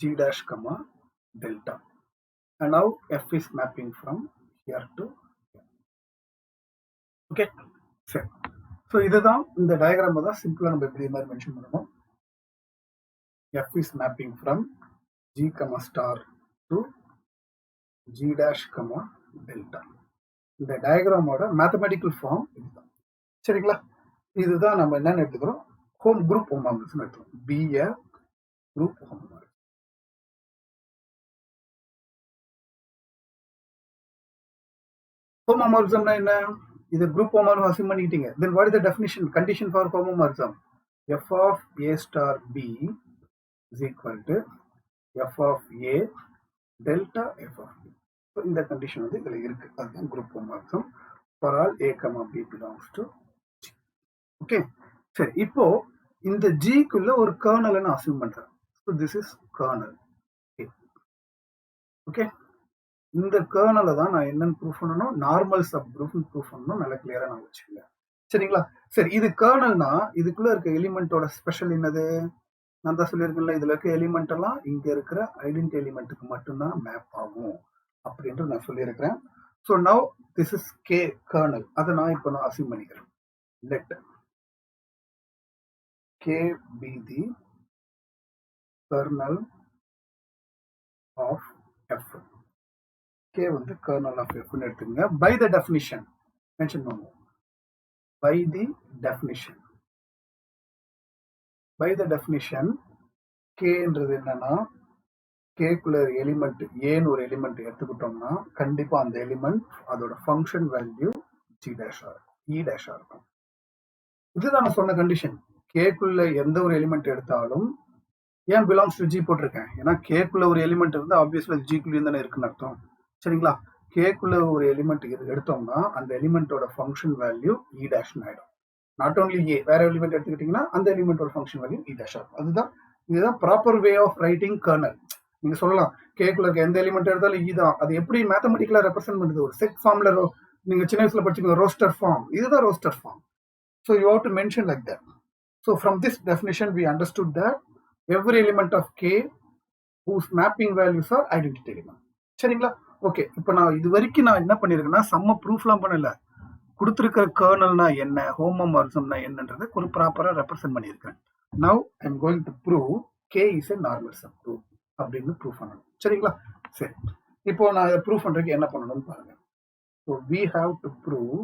G dash, delta. And now F is mapping from here to here. Okay, சரி. ஸோ இதுதான் இந்த டயக்ராம் தான் சிம்பிளா நம்ம இப்படி மாதிரி மென்ஷன் பண்ணணும். F is mapping from G, star to G dash, delta. இந்த டயக்ராமோட மேத்தமெட்டிக்கல் ஃபார்ம் இதுதான். சரிங்களா? இதுதான் நம்ம என்னன்னு எடுத்துக்கிறோம், ஹோம் குரூப் ஹோமோமார்பிசம் எடுத்துக்கிறோம். Be a group homomorphism. ஹோமோமார்பிசம்னா என்ன? இது குரூப் ஹோமோமார்பிசம் அசைன் பண்ணிட்டீங்க. Then what is the definition, condition for homomorphism? F of A star B is equal to F of A delta F of B. So இந்த condition வந்து இதுல இருக்கு. அதுதான் group homomorphism for all A, B belongs to G. Okay, சரி. இப்போ இந்த ஜிக்குள்ள ஒரு kernel நான் அசியூம் பண்றேன். So this is kernel. Okay, இந்த கர்னலை தான் நான் என்னன்னு ப்ரூஃப் பண்ணணும், நார்மல் சப் குரூப் ப்ரூஃப் பண்ணணும். நல்லா கிளியரா நான் வச்சுக்கல. சரிங்களா? சரி, இது கர்னல்னா இதுக்குள்ள இருக்க எலிமெண்டோட ஸ்பெஷல் என்னது? நான் தான் சொல்லியிருக்கேன்ல, இதுல இருக்க எலிமெண்ட் எல்லாம் இங்க இருக்கிற ஐடென்டி எலிமெண்ட்டுக்கு மட்டும்தான் மேப் ஆகும் அப்படின்ட்டு நான் சொல்லியிருக்கிறேன். So now this is K kernel. அதை நான் இப்போ நான் அசியூம் பண்ணிக்கிறேன். Let K be the kernel of F. K வந்து kernel of F ன்னு எடுத்துங்க. By the definition மென்ஷன் பண்ணுவோம். By the definition. By the definition, Kன்றது என்னன்னா, Kக்குள்ள எலிமெண்ட் ஏன்னு ஒரு எலிமெண்ட் எடுத்துக்கிட்டோம்னா கண்டிப்பா அந்த எலிமெண்ட் அதோட ஃபங்க்ஷன் வேல்யூ G dash இருக்கும், E dash இருக்கும். இதுதான் நான் சொன்ன கண்டிஷன். கேக்குள்ள எந்த ஒரு எலிமெண்ட் எடுத்தாலும் ஏன் பிலாங்ஸ் டு ஜி போட்டிருக்கேன்? ஏன்னா கேக்குள்ள ஒரு எலிமெண்ட் இருந்தால் ஆப்வியஸ்லி ஜிக்குள்ளேயும் தானே இருக்குன்னு அர்த்தம். சரிங்களா? கேக்குள்ள ஒரு எலிமெண்ட் எடுத்தோம்னா அந்த எலிமெண்டோட ஃபங்க்ஷன் வேல்யூ இ டேஷ் ஆயிடும். நாட் ஓன்லி ஏ, வேற எலிமெண்ட் எடுத்துக்கிட்டீங்கன்னா அந்த எலிமெண்டோட ஃபங்க்ஷன் வேல்யூ இ டேஷ் ஆகும். இதுதான் proper way of writing kernel. நீங்க சொல்லலாம் கேக்குள்ள இருக்க எந்த எலிமெண்ட் எடுத்தாலும் இதுதான், அது எப்படி மேத்தமெட்டிக்கலா ரெப்ரசென்ட் பண்ணுது? ஒரு செட் ஃபார்ம்ல நீங்க சின்ன வயசுல படிச்சுக்கோங்க, ரோஸ்டர் ஃபார்ம். இதுதான் roster form. So you have to mention like that. So from this definition, we understood that every element of K whose mapping values are identity element. சரிங்களா? ஓகே, இப்போ நான் இது வரைக்கும் நான் என்ன பண்ணிருக்கேன்னா செம்ம ப்ரூஃப்லாம் பண்ணல, கொடுத்துருக்கிற கர்னல்னா என்ன, ஹோமோமார்பிசம்னா என்னன்றதை ஒரு ப்ராப்பரா ரெப்ரசென்ட் பண்ணியிருக்கேன். Now I am going to prove K is a normal sub group அப்படின்னு ப்ரூவ் பண்ணணும். சரிங்களா? சரி, இப்போ நான் இதை ப்ரூவ் பண்றதுக்கு என்ன பண்ணணும்னு பாருங்க. So we have to prove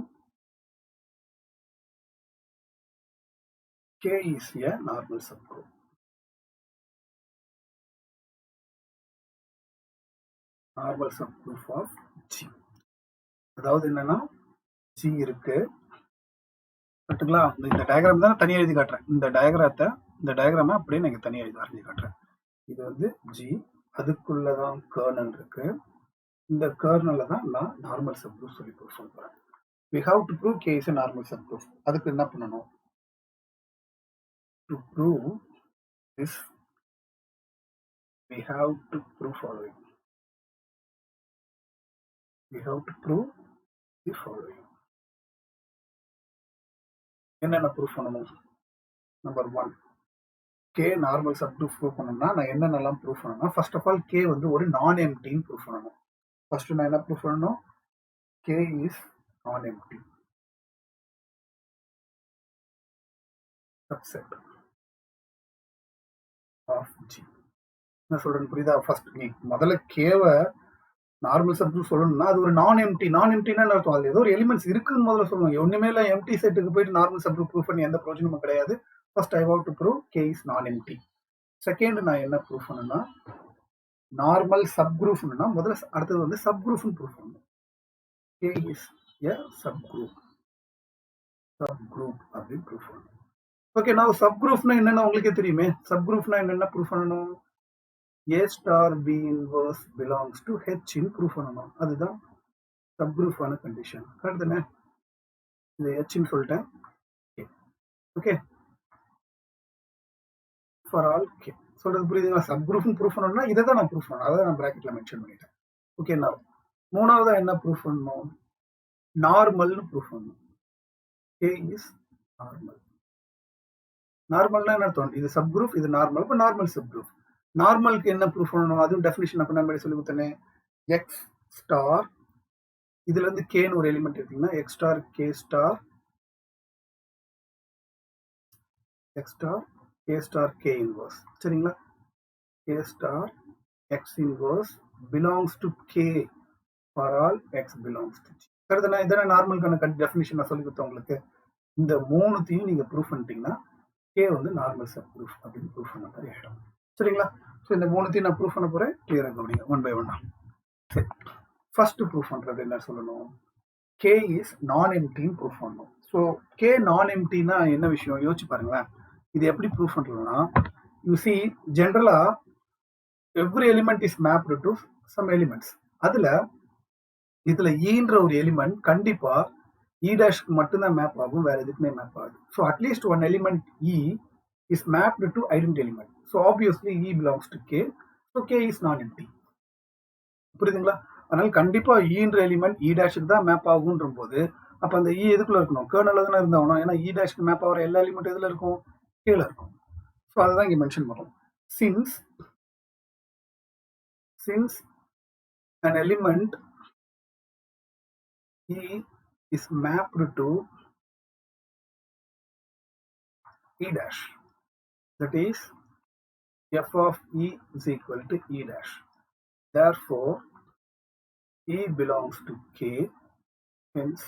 K is a normal subgroup. Normal subgroup of G. அதாவது என்னன்னா G இருக்கு, கரெக்டுங்களா? இந்த டயக்ராம் தான் தனியாக எழுதி காட்டுறேன். இந்த டயக்ராமை அப்படியே நான் தனியாக எழுதி காட்டுறேன். இது வந்து G, அதுக்குள்ளதான் கர்னல் இருக்கு. இந்த கர்னல்ல தான் நான் நார்மல் சப்குரூப் சொல்லி ப்ரூவ் பண்ணுறேன். We have to prove K is a normal subgroup. அதுக்கு என்ன பண்ணணும்? To prove this, we have to prove following. We have to prove the following. என்னென்ன ப்ரூஃப் பண்ணணும்? Number 1, K normal subgroup prove பண்ணணும்னா நான் என்னென்னலாம் ப்ரூவ் பண்ணணும்? ஃபர்ஸ்ட் ஆஃப் ஆல் K வந்து ஒரு நான் எம்டின்னு ப்ரூவ் பண்ணணும். ஃபர்ஸ்ட் நான் என்ன ப்ரூவ் பண்ணணும்? K இஸ் நான் எம்டி சப்செட் ஆஃப் G. என்ன சொல்றேன்னு புரியுதா? ஃபர்ஸ்ட் நீ முதல்ல கேவை நார்மல் சப்குரூப் சொல்லணும்னா அது ஒரு நான் எம்டினா அர்த்தம், அது ஏதோ ஒரு எலிமெண்ட்ஸ் இருக்குன்னு முதல்ல சொல்லுவாங்க. ஒண்ணுமே இல்லை, எம்டி செட்டுக்கு போயிட்டு நார்மல் சப்குரூப் ப்ரூவ் பண்ணி எந்த பிரயோஜனமும் கிடையாது. First I have to prove K is நான் எம்டி. செகண்ட் நான் என்ன ப்ரூவ் பண்ணணும்னா நார்மல் சப்குரூப்னா முதல்ல அடுத்தது வந்து சப்குரூப்னு ப்ரூவ் பண்ணணும். K இஸ் எ சப்குரூப் அப்படின்னு ப்ரூவ் பண்ணணும். ஓகே, நான் சப்குரூப்னா என்னன்னா உங்களுக்கே தெரியுமே. சப்குரூப்னா என்னென்ன ப்ரூவ் பண்ணணும்? A star B inverse belongs to H in proof பண்ணணும். அதுதான் சப்குரூப் ஆன கண்டிஷன். கரெக்ட் தானே? இது H ன்னு சொல்லிட்டேன். Okay, for all K. சொல்றது புரியுதுங்களா? சப் குரூப் ப்ரூஃப் பண்ணணும்னா இதை தான் நான் ப்ரூஃப் பண்ணணும். அதை நான் பிராக்கெட்ல மென்ஷன் பண்ணிட்டேன். ஓகே, நான் மூணாவதா என்ன ப்ரூஃப் பண்ணணும்? நார்மல்னு ப்ரூஃப் பண்ணணும். K is normal. நார்மல்னா என்ன அர்த்தம்? இது சப் குரூப், இது நார்மல். இப்போ நார்மல் சப் குரூப். நார்மலுக்கு என்ன ப்ரூஃப் பண்ணணும்? அதுவும் டெஃபினிஷன் அப்ப நான் சொல்லி கொடுத்தேனே. எக்ஸ் ஸ்டார், இதுல இருந்து கேன்னு ஒரு எலிமெண்ட் எடுத்தீங்கன்னா X star K star, X star K star K inverse. சரிங்களா? K star X inverse belongs to K for all X belongs to G. Correct. இதான நார்மலுக்கான டெஃபினிஷன் நான் சொல்லி கொடுத்தேன் உங்களுக்கு. இந்த மூணுத்தையும் நீங்க ப்ரூஃப் பண்ணிட்டீங்கன்னா கே வந்து நார்மல் சப் ப்ரூஃப் அப்படின்னு ப்ரூஃப் பண்ண மாதிரி ஆயிடும். சரிங்களா? ஸோ இந்த மூணுத்தையும் நான் ப்ரூஃப் பண்ண போறேன். கிளியரா கவனிங்க, ஒன் பை ஒன்னா. சரி, ஃபர்ஸ்ட் ப்ரூஃப் பண்றது என்ன சொல்லணும்? கே இஸ் நான் எம்டின்னு ப்ரூஃப் பண்ணணும். ஸோ கே நான் எம்டினா என்ன விஷயம் யோசிச்சு பாருங்களேன். இது எப்படி ப்ரூஃப் பண்றதுன்னா, யூ சி ஜென்ரலா every element is mapped to some elements. இதுல ஈன்ற ஒரு எலிமெண்ட் கண்டிப்பா இ டேஷ்க்கு மட்டும்தான் மேப் ஆகும், வேற எதுக்குமே மேப் ஆகுது. So at least one element E is mapped to identity element. So obviously E belongs to K. So K is நான் எம்டி. புரியுதுங்களா? அதனால கண்டிப்பா ஈன்ற எலிமெண்ட் இ டேஷுக்கு தான் மேப் ஆகுன்ற போது அப்ப அந்த இ எதுக்குள்ள இருக்கணும்? கர்னல்ல தானே இருந்தாகணும். ஏன்னா இ டேஷ்க்கு மேப் ஆகிற எல்லா எலிமெண்ட் எதுல இருக்கும்? கீழே இருக்கும். ஸோ அதுதான் இங்க மென்ஷன் பண்ணுறோம். Since an element E is mapped to E dash, that is f of E is equal to E dash. Therefore, E belongs to K, hence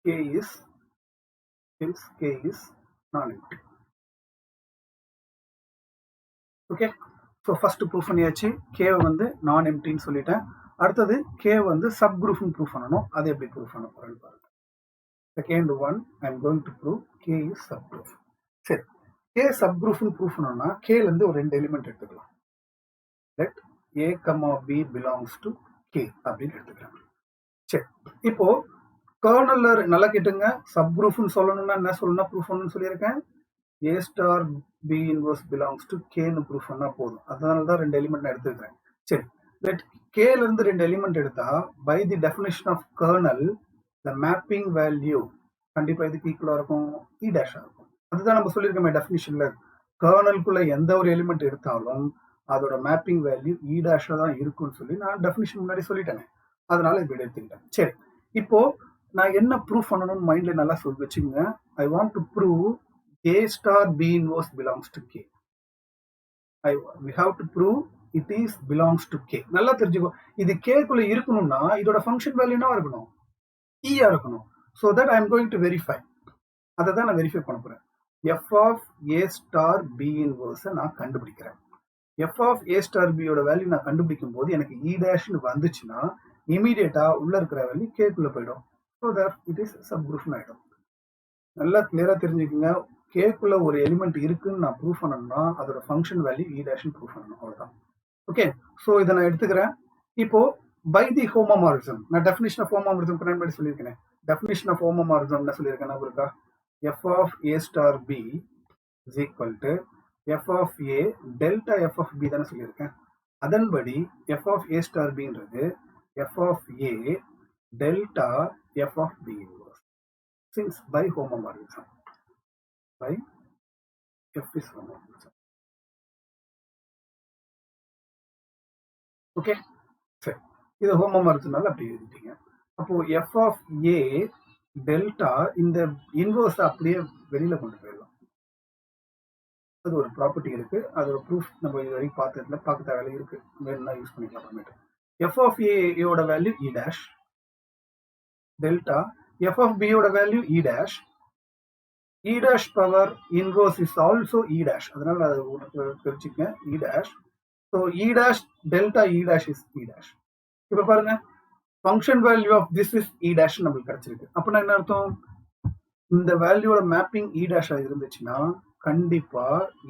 K is non-empty. Okay. So first proof பண்ணியாச்சு. K வந்து நான் எம்டின்னு சொல்லிட்டேன். அடுத்தது K வந்து sub குரூப்னு proof பண்ணணும். அது எப்படி ப்ரூஃப் பண்ண போறேன்னு பாருங்க. Second one I am going to prove K is subgroup. சரி, கே சப் குரூப்னு ப்ரூஃப் பண்ணணும்னா கேல இருந்து ஒரு ரெண்டு எலிமெண்ட் எடுத்துக்கலாம். Let A comma B belongs to K அப்படின்னு எடுத்துக்கலாம். சரி, இப்போ கர்னல்ல நல்லா கேட்டுங்க. சப் குரூப்னு சொல்லணும்னா என்ன சொல்லணும்? ப்ரூஃப் பண்ணணும்னு சொல்லியிருக்கேன். A star B inverse belongs to K னு ப்ரூஃப் பண்ணா போதும். அதனால தான் ரெண்டு எலிமெண்ட் நான் எடுத்துக்கிறேன். சரி, லெட் K ல இருந்து ரெண்டு எலிமெண்ட் எடுத்தா by the definition of kernel the mapping value கண்டிப்பா இதுக்கு ஈக்குவலா இருக்கும், E dash இருக்கும். அதுதான் நம்ம சொல்லியிருக்கோமே டெஃபினிஷன்ல. கர்னலுக்குள்ள எந்த ஒரு எலிமெண்ட் எடுத்தாலும் அதோட மேப்பிங் வேல்யூ E dash தான் இருக்கும்னு சொல்லி நான் டெஃபினிஷன் முன்னாடி சொல்லிட்டேன். அதனால இப்படி எடுத்துக்கிட்டேன். சரி, இப்போ நான் என்ன ப்ரூஃப் பண்ணணும்னு மைண்ட்ல நல்லா சொல்லி வச்சுங்க. I want to prove A star B inverse belongs to K. We have to prove it is belongs to K. நல்லா தெரிஞ்சுக்கோ. இது K குள்ள இருக்கணும்னா இதோட ஃபங்க்ஷன் வேல்யூ என்ன இருக்கணும்? E ஆ இருக்கணும். So that I am going to verify. அதை தான் நான் வெரிஃபை பண்ண போறேன். F of A star B inverse நான் கண்டுபிடிக்கிறேன். F of A star B யோட வேல்யூ நான் கண்டுபிடிக்கும் போது எனக்கு E டேஷ்னு வந்துச்சுன்னா இமீடியட்டா உள்ள இருக்கிற வேல்யூ K குள்ள போயிடும். So that it is subgroup ஆயிடும். நல்லா கிளியரா தெரிஞ்சுக்கோங்க. கேக்குள்ள ஒரு எலிமெண்ட் இருக்குன்னு நான் ப்ரூஃப் பண்ணணும்னா அதோட ஃபங்க்ஷன் வேல்யூ இ டேஷ்னு ப்ரூஃப் பண்ணணும். அவ்வளவுதான். ஓகே, ஸோ இதை நான் எடுத்துக்கிறேன். இப்போ பை தி ஹோமோமார்பிசம் நான் டெஃபினிஷன் ஆஃப் ஹோமோமார்பிசம் முன்னாடி சொல்லியிருக்கேன். டெஃபினிஷன் ஆஃப் ஹோமோமார்பிசம் என்ன சொல்லியிருக்கேன் இருக்கா? F of A star B is equal to F of A delta F of B தானே சொல்லியிருக்கேன். அதன்படி எஃப் ஆஃப் ஏ ஸ்டார் பின்றது F of A delta F of B inverse since by homomorphism. By F is homomorphism. Okay, சரி, இது ஹோமோமார்பிசம்னால அப்படி எழுதிட்டீங்க. அப்போ F of A delta இந்த inverse அப்படியே வெளியில கொண்டு போயிடலாம். அது ஒரு ப்ராப்பர்ட்டி இருக்கு. அதோட ப்ரூஃப் நம்ம இது வரைக்கும் பார்த்ததுல பார்க்க தேவையில்லை இருக்கு. வேணும்னா யூஸ் பண்ணிக்கலாம் அப்புறமேட்டு. F of A யோட value E dash delta F of B யோட value E dash. E dash power inverse is also E dash. அதனால அதை தெரிஞ்சுக்கங்க. E dash. So E dash delta E dash is E dash. இப்ப பாருங்க, function value of this is E dash நம்மளுக்கு கிடைச்சிருக்கு. அப்படின்னா என்ன அர்த்தம்? இந்த வேல்யூட மேப்பிங் E dash இருந்துச்சுன்னா கண்டிப்பா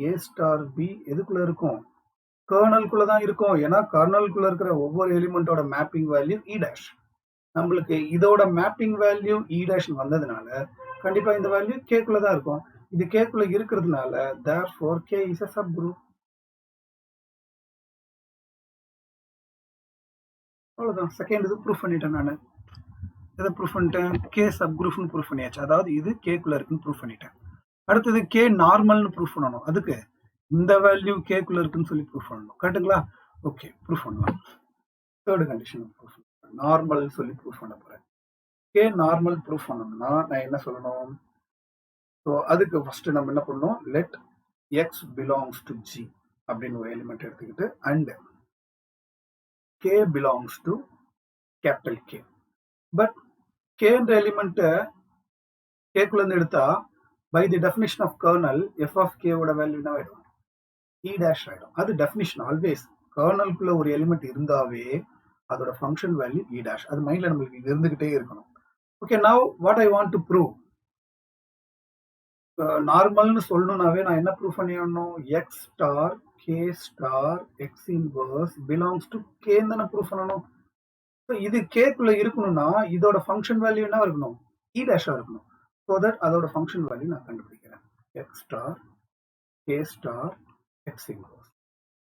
A star B எதுக்குள்ள இருக்கும்? கர்னலுக்குள்ள தான் இருக்கும். ஏன்னா கர்னலுக்குள்ள இருக்கிற ஒவ்வொரு எலிமெண்டோட மேப்பிங் வேல்யூ E dash. நம்மளுக்கு இதோட மேப்பிங் வேல்யூ E dash வந்ததுனால கண்டிப்பா இந்த வேல்யூ கேக்குள்ள தான் இருக்கும். இது கேக்குள்ள இருக்கிறதுனால therefore K is a subgroup. அவ்வளவுதான். செகண்ட் இது ப்ரூஃப் பண்ணிட்டேன் நான். எதை ப்ரூஃப் பண்ணிட்டேன்? கே சப்குரூப்னு ப்ரூஃப் பண்ணியாச்சு. அதாவது இது கேக்குள்ள இருக்குன்னு ப்ரூஃப் பண்ணிட்டேன். அடுத்தது கே நார்மல்னு ப்ரூஃப் பண்ணணும். அதுக்கு இந்த வேல்யூ கேக்குள்ள இருக்குன்னு சொல்லி ப்ரூஃப் பண்ணணும். கரெக்டுங்களா? ஓகே, ப்ரூஃப் பண்ணலாம். தேர்ட் கண்டிஷன் ப்ரூஃப் நார்மல் சொல்லி ப்ரூஃப் பண்ண போறேன். கே நார்மல் ப்ரூஃப் பண்ணணும்னா நான் என்ன சொல்லணும்? ஸோ அதுக்கு ஃபர்ஸ்ட் நம்ம என்ன பண்ணணும்? Let X belongs to G அப்படின்னு ஒரு எலிமெண்ட் எடுத்துக்கிட்டு and K belongs to capital K. But கேன்ற எலிமெண்ட்டை கேக்குள்ள இருந்து எடுத்தா by the definition of kernel F of கேவோட வேல்யூ என்ன ஆயிடும்? இ டேஷ் ஆயிடும். அது டெஃபினிஷன். ஆல்வேஸ் கர்னலுக்குள்ள ஒரு எலிமெண்ட் இருந்தாவே அதோட ஃபங்க்ஷன் வேல்யூ இ டேஷ். அது மைண்ட்ல நம்மளுக்கு இருந்துகிட்டே இருக்கணும். Okay, now what I want to prove? நார்மல்னு சொல்லணும்னாவே நான் என்ன ப்ரூவ் பண்ணிடணும்? X star K star X inverse belongs to கேன்னு தானே ப்ரூவ் பண்ணணும். இது கேக்குள்ள இருக்கணும்னா இதோட ஃபங்க்ஷன் வேல்யூ என்ன இருக்கணும்? இ டேஷா இருக்கணும். ஸோ தட் அதோட ஃபங்க்ஷன் வேல்யூ நான் கண்டுபிடிக்கிறேன். X star K star X inverse.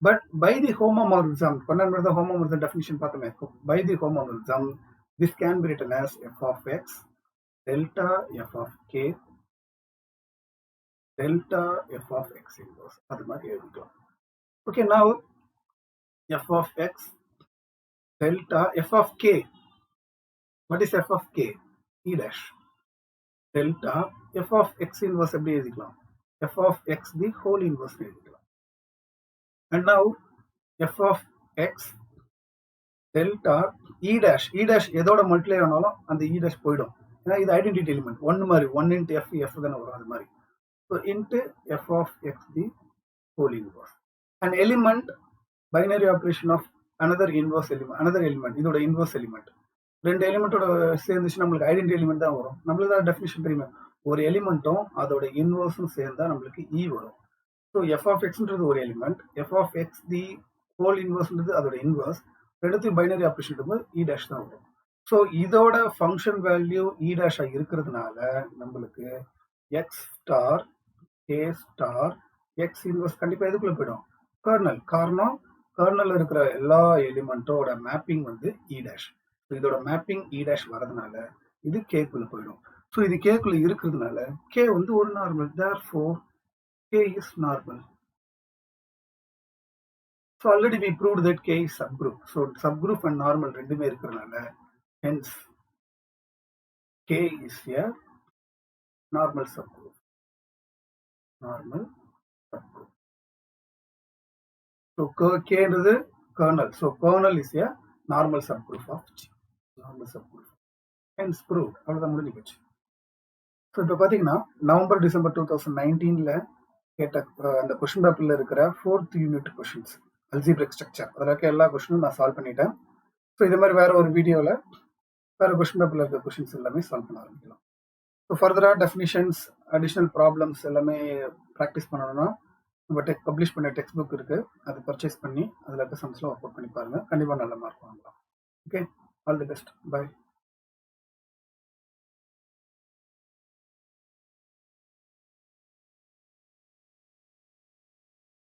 But by the homomorphism, கொண்டாந்து ஹோமோமார்பிசம் டெஃபினிஷன் பார்த்தோமே. By the homomorphism this can be written as f of x delta f of k delta f of x inverse. அது மாதிரி எழுதிக்கலாம். Okay, now f of x delta f of k. What is f of k? E dash. Delta f of x inverse எப்படி எழுதிக்கலாம்? f of x the whole inverse எழுதிக்கலாம். And now f of x delta e dash. E dash எதோட multiply ஆனாலும் அந்த e dash போயிடும். ஏன்னா இது identity element. 1 மாதிரி 1 into f f தானே வரும். அது மாதிரி. So into f of x the whole inverse. An element binary operation of another inverse element. Another element இதோட inverse element. ரெண்டு எலிமெண்ட்டோட சேர்ந்துச்சு நம்மளுக்கு ஐடென்டிட்டி எலிமெண்ட் தான் வரும். நம்மளுக்கு தான் டெஃபினிஷன் தெரியுமா? ஒரு எலிமெண்ட்டும் அதோட இன்வர்ஸும் சேர்ந்தா நம்மளுக்கு இ வரும். ஸோ எஃப் ஆஃப் எக்ஸ்ன்றது ஒரு element, F of X the whole இன்வர்ஸ்ன்றது அதோட இன்வர்ஸ். ரெண்டுத்தையும் பைனரி ஆப்ரேஷன் இருக்கும்போது இ டேஷ் தான் வரும். ஸோ இதோட ஃபங்க்ஷன் வேல்யூ இ டேஷா இருக்கிறதுனால நம்மளுக்கு X star K star X inverse கண்டிப்பாக எதுக்குள்ள போயிடும்? கர்னல். காரணம் கர்னல் இருக்கிற எல்லா எலிமெண்ட்டோட மேப்பிங் வந்து இ டேஷ். இதோட மேப்பிங் இ டேஷ் வரதுனால இது கேக்குள்ள போயிடும். ஸோ இது கேக்குள்ள இருக்கிறதுனால கே வந்து ஒரு normal. therefore K is normal. So already we proved that K is subgroup. So subgroup and normal ரெண்டுமே இருக்கிறதுனால hence K is a normal subgroup. Normal subgroup. So K என்றது kernel. So kernel is a normal subgroup of G. Normal subgroup. Hence proved. அவ்வளவுதான் முடிஞ்சு போச்சு. So இப்போ பார்த்தீங்கன்னா November December 2019 கேட்ட அந்த கொஸ்டின் பேப்பர்ல இருக்கிற 4th unit questions algebraic structure அதில் இருக்க எல்லா கொஸ்டினும் நான் சால்வ் பண்ணிட்டேன். ஸோ இது மாதிரி வேற ஒரு வீடியோவில் வேற கொஸ்டின் பேப்பர்ல இருக்க கொஸ்டின்ஸ் எல்லாமே சால்வ் பண்ண ஆரம்பிக்கலாம். ஸோ ஃபர்தராக டெஃபினிஷன்ஸ் அடிஷ்னல் ப்ராப்ளம்ஸ் எல்லாமே ப்ராக்டிஸ் பண்ணணும்னா நம்ம பப்ளிஷ் பண்ண டெக்ஸ்ட் புக் இருக்கு, அதை பர்ச்சேஸ் பண்ணி அதில் இருக்க சம்ஸ்லாம் ஒர்க் அவுட் பண்ணி பாருங்க. கண்டிப்பாக நல்ல மார்க் வாங்கலாம். Okay, all the best. By.